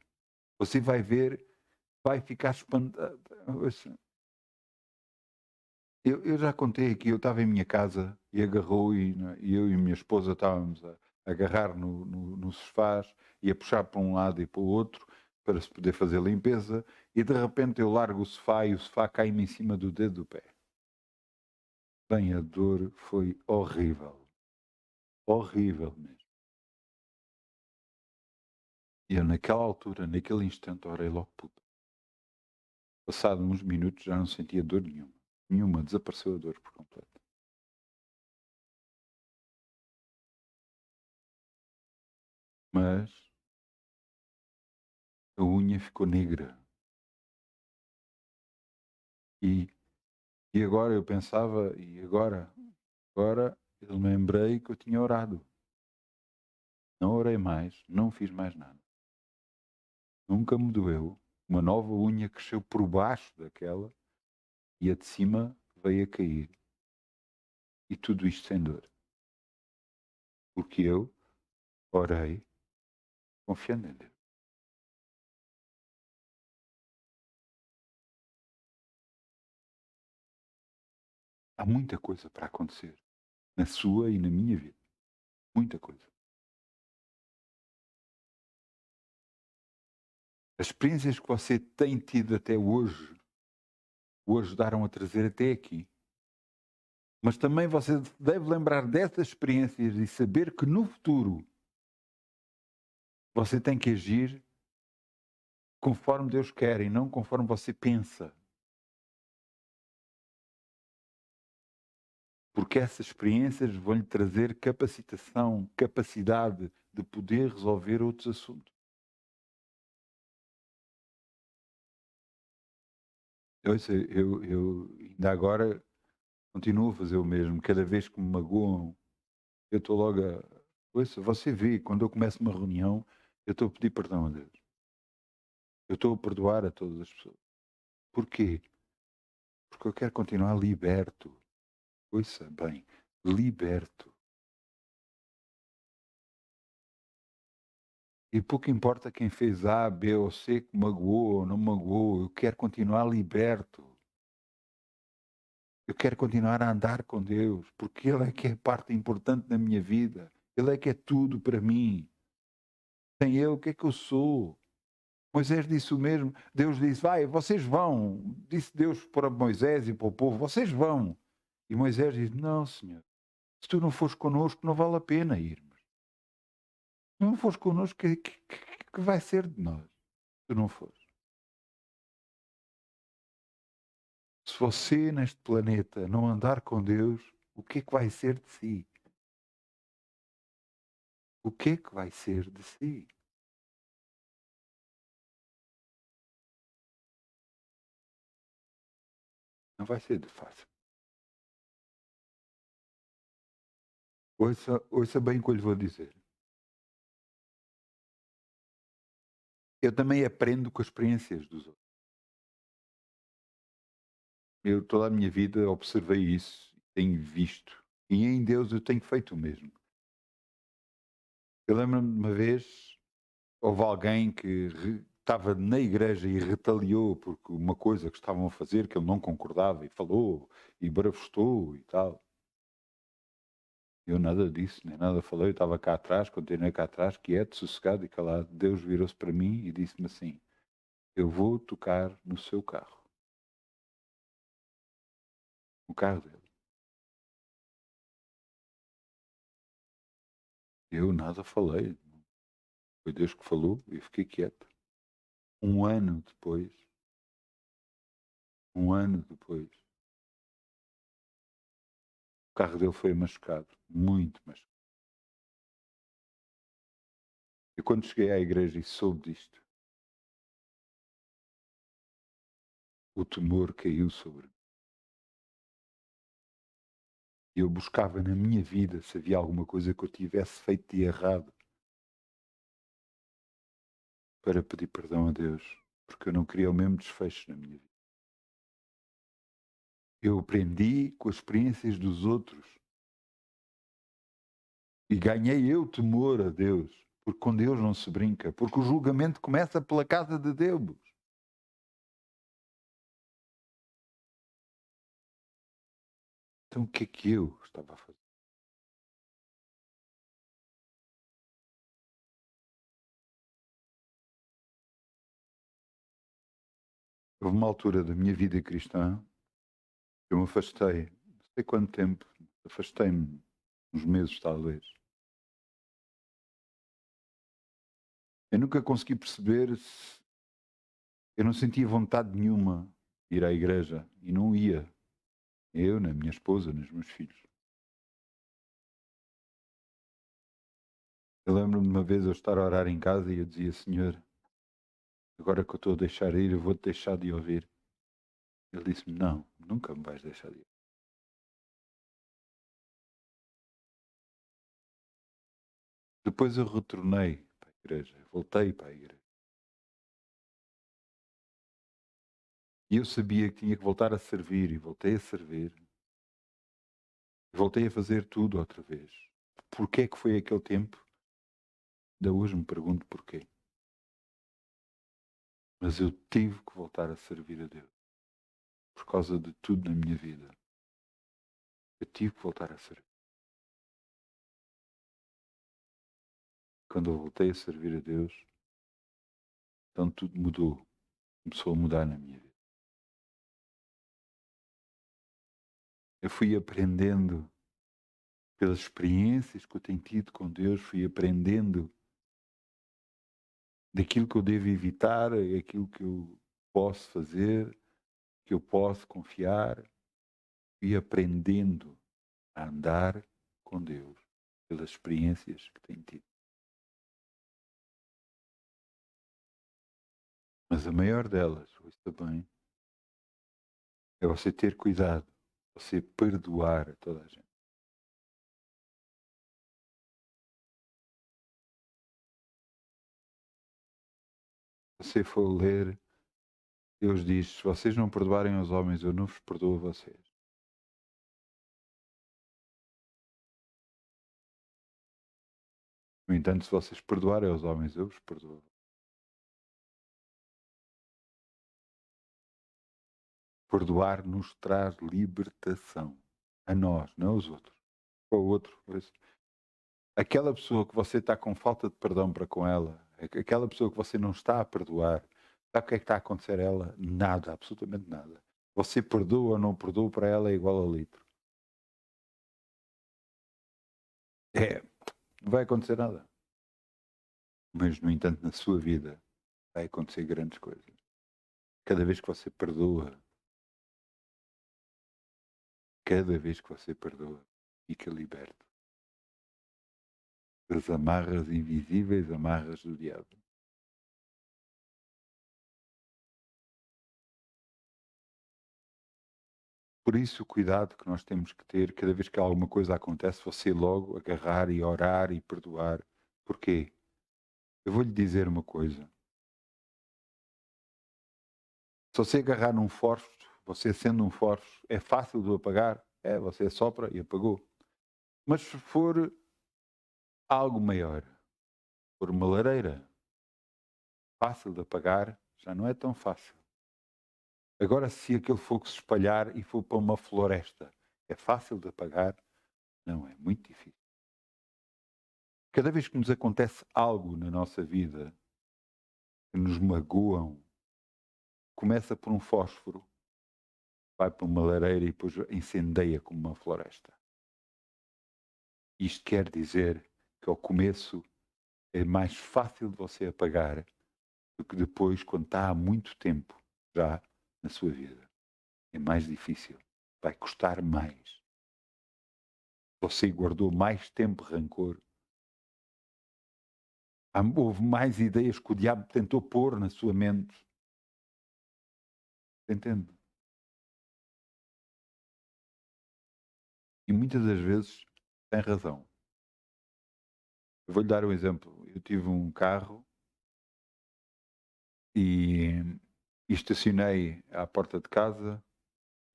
A: Você vai ver, vai ficar espantado. Eu já contei aqui, eu estava em minha casa e agarrou e eu e minha esposa estávamos a agarrar no sofás e a puxar para um lado e para o outro para se poder fazer limpeza e de repente eu largo o sofá e o sofá cai-me em cima do dedo do pé. Bem, a dor foi horrível. Horrível mesmo. E eu naquela altura, naquele instante, orei logo puta. Passado uns minutos já não sentia dor nenhuma. Nenhuma, desapareceu a dor por completo. mas a unha ficou negra. E agora eu pensava, agora eu lembrei que eu tinha orado. Não orei mais, não fiz mais nada. Nunca me doeu. Uma nova unha cresceu por baixo daquela e a de cima veio a cair. E tudo isto sem dor. Porque eu orei confiando em Deus. Há muita coisa para acontecer na sua e na minha vida. Muita coisa. As experiências que você tem tido até hoje o ajudaram a trazer até aqui. Mas também você deve lembrar dessas experiências e saber que no futuro você tem que agir conforme Deus quer e não conforme você pensa. Porque essas experiências vão lhe trazer capacitação, capacidade de poder resolver outros assuntos. Eu ainda agora continuo a fazer o mesmo. Cada vez que me magoam, eu estou logo a... Ouça, você vê, quando eu começo uma reunião, eu estou a pedir perdão a Deus. Eu estou a perdoar a todas as pessoas. Porquê? Porque eu quero continuar liberto. Ouça bem, liberto. E pouco importa quem fez A, B ou C, que magoou ou não magoou, eu quero continuar liberto. Eu quero continuar a andar com Deus, porque Ele é que é parte importante da minha vida. Ele é que é tudo para mim. Sem Ele, o que é que eu sou? Moisés disse o mesmo. Deus disse, vai, vocês vão. Disse Deus para Moisés e para o povo, vocês vão. E Moisés disse, não, Senhor, se tu não fores connosco, não vale a pena irmos. Se não fores connosco, que vai ser de nós? Se tu não fores. Se você neste planeta não andar com Deus, o que é que vai ser de si? O que é que vai ser de si? Não vai ser de fácil. Ouça bem o que eu lhe vou dizer. Eu também aprendo com as experiências dos outros. Eu toda a minha vida observei isso, tenho visto. E em Deus eu tenho feito o mesmo. Eu lembro-me de uma vez, houve alguém que estava na igreja e retaliou porque uma coisa que estavam a fazer que ele não concordava e falou e bravestou e tal. Eu nada disso, nem nada falei, eu estava cá atrás, continuei cá atrás, quieto, sossegado e calado. Deus virou-se para mim e disse-me assim, eu vou tocar no seu carro. No carro dele. Eu nada falei. Foi Deus que falou e fiquei quieto. Um ano depois, o carro dele foi machucado, muito machucado. E quando cheguei à igreja e soube disto, o temor caiu sobre mim. E eu buscava na minha vida se havia alguma coisa que eu tivesse feito de errado para pedir perdão a Deus, porque eu não queria o mesmo desfecho na minha vida. Eu aprendi com as experiências dos outros e ganhei eu temor a Deus, porque com Deus não se brinca, porque o julgamento começa pela casa de Deus. Então o que é que eu estava a fazer? Houve uma altura da minha vida cristã que eu me afastei, não sei quanto tempo, afastei-me, uns meses talvez. Eu nunca consegui perceber se eu não sentia vontade nenhuma de ir à igreja e não ia. Eu, nem a minha esposa, nem os meus filhos. Eu lembro-me de uma vez eu estar a orar em casa e eu dizia: Senhor, agora que eu estou a deixar ir, eu vou-te deixar de ouvir. Ele disse-me: Não, nunca me vais deixar de ir. Depois eu retornei para a igreja, voltei para a igreja. E eu sabia que tinha que voltar a servir e voltei a servir. E voltei a fazer tudo outra vez. Porquê é que foi aquele tempo? Ainda hoje me pergunto porquê. Mas eu tive que voltar a servir a Deus. Por causa de tudo na minha vida. Eu tive que voltar a servir. Quando eu voltei a servir a Deus, então tudo mudou. Começou a mudar na minha vida. Eu fui aprendendo pelas experiências que eu tenho tido com Deus, fui aprendendo daquilo que eu devo evitar, aquilo que eu posso fazer, que eu posso confiar, fui aprendendo a andar com Deus pelas experiências que tenho tido. Mas a maior delas, ouça bem, é você ter cuidado, você perdoar a toda a gente. Se você for ler, Deus diz: se vocês não perdoarem aos homens, eu não vos perdoo a vocês. No entanto, se vocês perdoarem aos homens, eu vos perdoo. Perdoar nos traz libertação. A nós, não aos outros. Para o outro. Aquela pessoa que você está com falta de perdão para com ela, aquela pessoa que você não está a perdoar, sabe o que é que está a acontecer a ela? Nada, absolutamente nada. Você perdoa ou não perdoa, para ela é igual a litro. É, não vai acontecer nada. Mas, no entanto, na sua vida vai acontecer grandes coisas. Cada vez que você perdoa, cada vez que você perdoa, fica liberto das amarras invisíveis, amarras do diabo. Por isso, o cuidado que nós temos que ter, cada vez que alguma coisa acontece, você logo agarrar e orar e perdoar. Porquê? Eu vou lhe dizer uma coisa. Se você agarrar num fósforo, você sendo um fósforo, é fácil de o apagar? É, você sopra e apagou. Mas se for algo maior, por uma lareira, fácil de apagar, já não é tão fácil. Agora, se aquele fogo se espalhar e for para uma floresta, é fácil de apagar? Não, é muito difícil. Cada vez que nos acontece algo na nossa vida que nos magoam, começa por um fósforo, vai para uma lareira e depois incendeia como uma floresta. Isto quer dizer que ao começo é mais fácil de você apagar do que depois, quando está há muito tempo já na sua vida. É mais difícil, vai custar mais. Você guardou mais tempo rancor. Houve mais ideias que o diabo tentou pôr na sua mente. Entende? E muitas das vezes tem razão. Eu vou-lhe dar um exemplo. Eu tive um carro e estacionei à porta de casa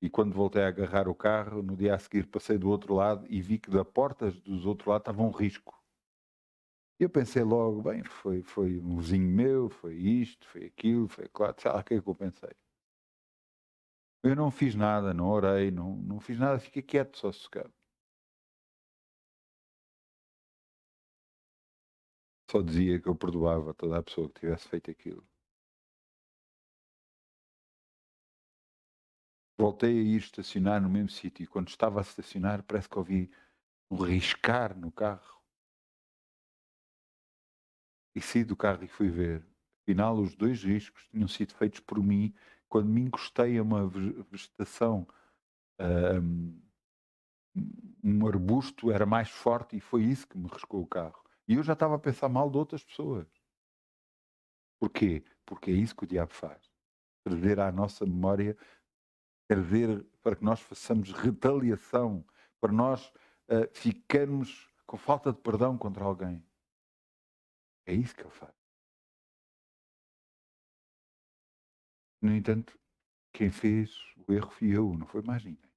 A: e quando voltei a agarrar o carro, no dia a seguir passei do outro lado e vi que da porta dos outro lado estava um risco. E eu pensei logo, bem, foi um vizinho meu, foi isto, foi aquilo, foi aquilo, sei lá o que é que eu pensei. Eu não fiz nada, não orei, não fiz nada, fiquei quieto, só sossegado. Só dizia que eu perdoava toda a pessoa que tivesse feito aquilo. Voltei a ir estacionar no mesmo sítio e quando estava a estacionar parece que ouvi um riscar no carro. E saí do carro e fui ver. Afinal, os 2 riscos tinham sido feitos por mim quando me encostei a uma vegetação. Um arbusto era mais forte e foi isso que me riscou o carro. E eu já estava a pensar mal de outras pessoas. Porquê? Porque é isso que o diabo faz. Trazer à nossa memória, trazer para que nós façamos retaliação, para nós ficarmos com falta de perdão contra alguém. É isso que ele faz. No entanto, quem fez o erro fui eu, não foi mais ninguém.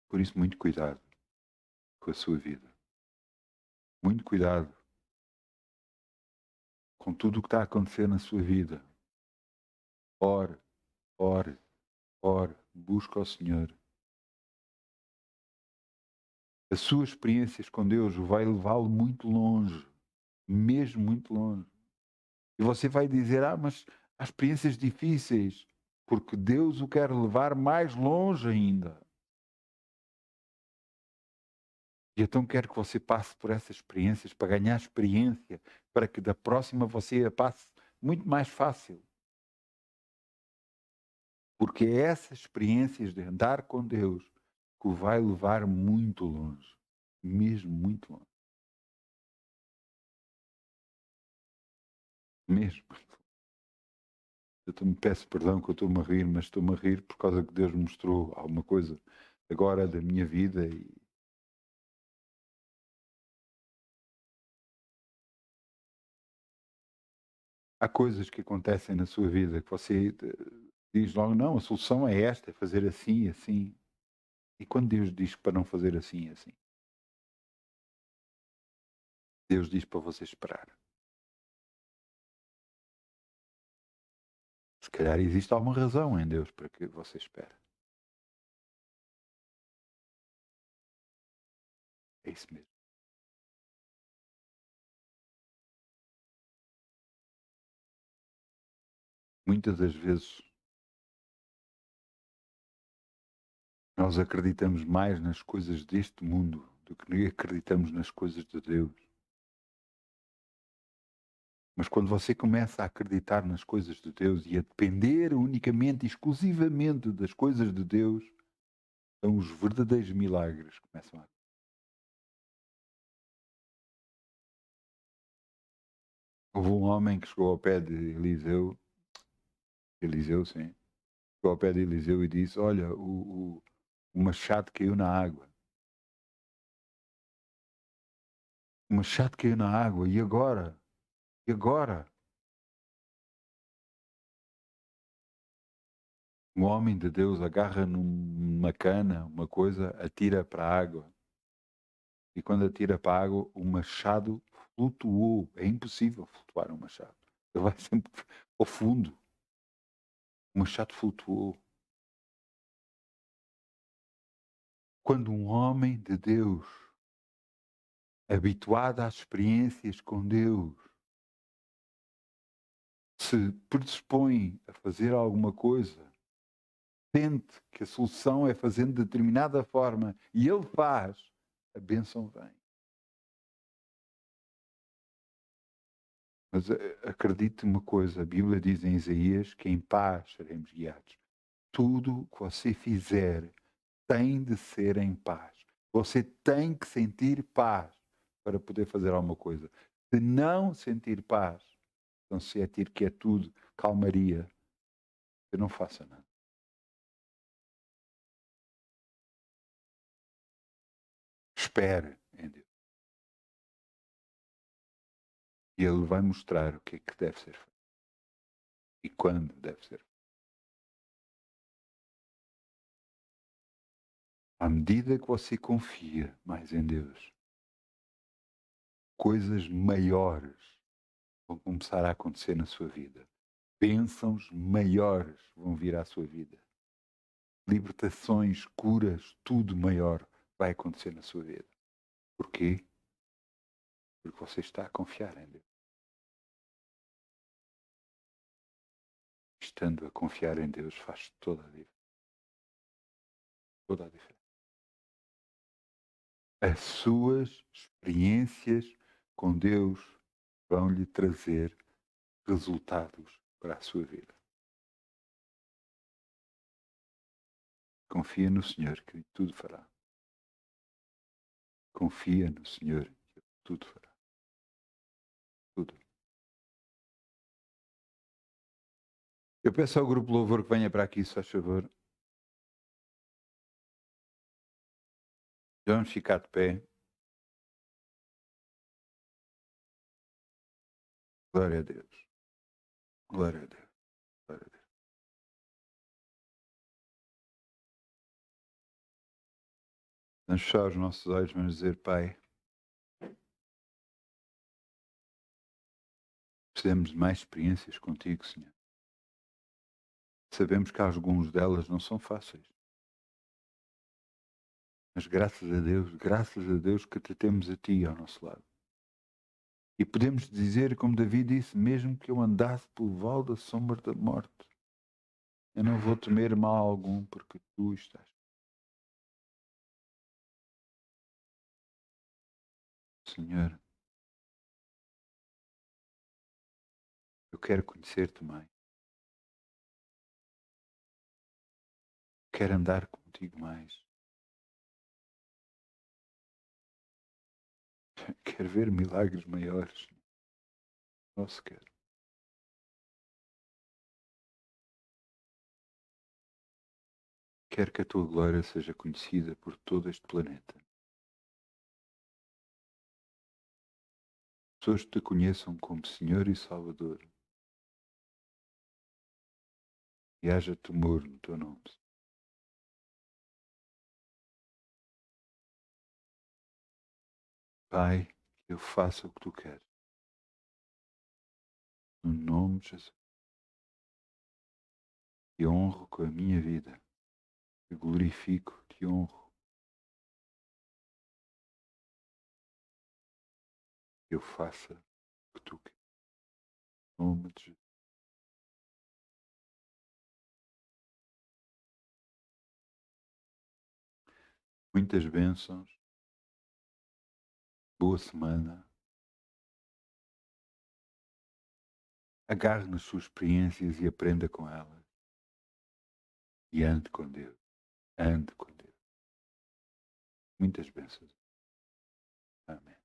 A: Por isso, muito cuidado com a sua vida. Muito cuidado com tudo o que está a acontecer na sua vida. Ore, ore, ore, busca ao Senhor. As suas experiências com Deus vai levá-lo muito longe, mesmo muito longe. E você vai dizer, mas há experiências difíceis, porque Deus o quer levar mais longe ainda. E então quero que você passe por essas experiências para ganhar experiência, para que da próxima você a passe muito mais fácil. Porque é essas experiências de andar com Deus que o vai levar muito longe, mesmo muito longe. Mesmo. Me peço perdão que eu estou-me a rir, mas estou-me a rir por causa que Deus me mostrou alguma coisa agora da minha vida e há coisas que acontecem na sua vida que você diz logo, não, a solução é esta, é fazer assim e assim. E quando Deus diz para não fazer assim e assim, Deus diz para você esperar. Se calhar existe alguma razão em Deus para que você espere. É isso mesmo. Muitas das vezes nós acreditamos mais nas coisas deste mundo do que acreditamos nas coisas de Deus. Mas quando você começa a acreditar nas coisas de Deus e a depender unicamente e exclusivamente das coisas de Deus, então os verdadeiros milagres começam a. Houve um homem que chegou ao pé de Eliseu, sim, chegou ao pé de Eliseu e disse, olha, o machado caiu na água. O machado caiu na água, e agora? E agora? Um homem de Deus agarra numa cana, uma coisa, atira para a água. E quando atira para a água, o machado flutuou. É impossível flutuar um machado. Ele vai sempre ao fundo. O machado flutuou. Quando um homem de Deus, habituado às experiências com Deus, se predispõe a fazer alguma coisa, sente que a solução é fazendo de determinada forma e ele faz, a bênção vem. Mas acredite uma coisa, a Bíblia diz em Isaías que em paz seremos guiados. Tudo o que você fizer tem de ser em paz. Você tem que sentir paz para poder fazer alguma coisa. Se não sentir paz, então se sentir que é tudo calmaria, você não faça nada. Espere em Deus. E Ele vai mostrar o que é que deve ser feito. E quando deve ser feito. À medida que você confia mais em Deus, coisas maiores vão começar a acontecer na sua vida. Bênçãos maiores vão vir à sua vida. Libertações, curas, tudo maior vai acontecer na sua vida. Porquê? Porque você está a confiar em Deus. Estando a confiar em Deus faz toda a diferença. Toda a diferença. As suas experiências com Deus vão lhe trazer resultados para a sua vida. Confia no Senhor que tudo fará. Confia no Senhor, que Ele tudo fará. Tudo. Eu peço ao grupo Louvor que venha para aqui, se faz favor. Vamos ficar de pé. Glória a Deus. Glória a Deus. Glória a Deus. Vamos fechar os nossos olhos, vamos dizer, Pai, precisamos de mais experiências contigo, Senhor. Sabemos que algumas delas não são fáceis. Mas graças a Deus que te temos a Ti ao nosso lado. E podemos dizer, como Davi disse, mesmo que eu andasse pelo vale da sombra da morte, eu não vou temer mal algum, porque Tu estás. Senhor, eu quero conhecer-te mais. Quero andar contigo mais. Quero ver milagres maiores. Nossa, quero. Quero que a tua glória seja conhecida por todo este planeta. Pessoas te conheçam como Senhor e Salvador. E haja temor no teu nome. Pai, que eu faça o que tu queres. No nome de Jesus. Te honro com a minha vida. Te glorifico, te honro. Que eu faça o que tu queres. No nome de Jesus. Muitas bênçãos. Boa semana. Agarre nas suas experiências e aprenda com elas. E ande com Deus. Ande com Deus. Muitas bênçãos. Amém.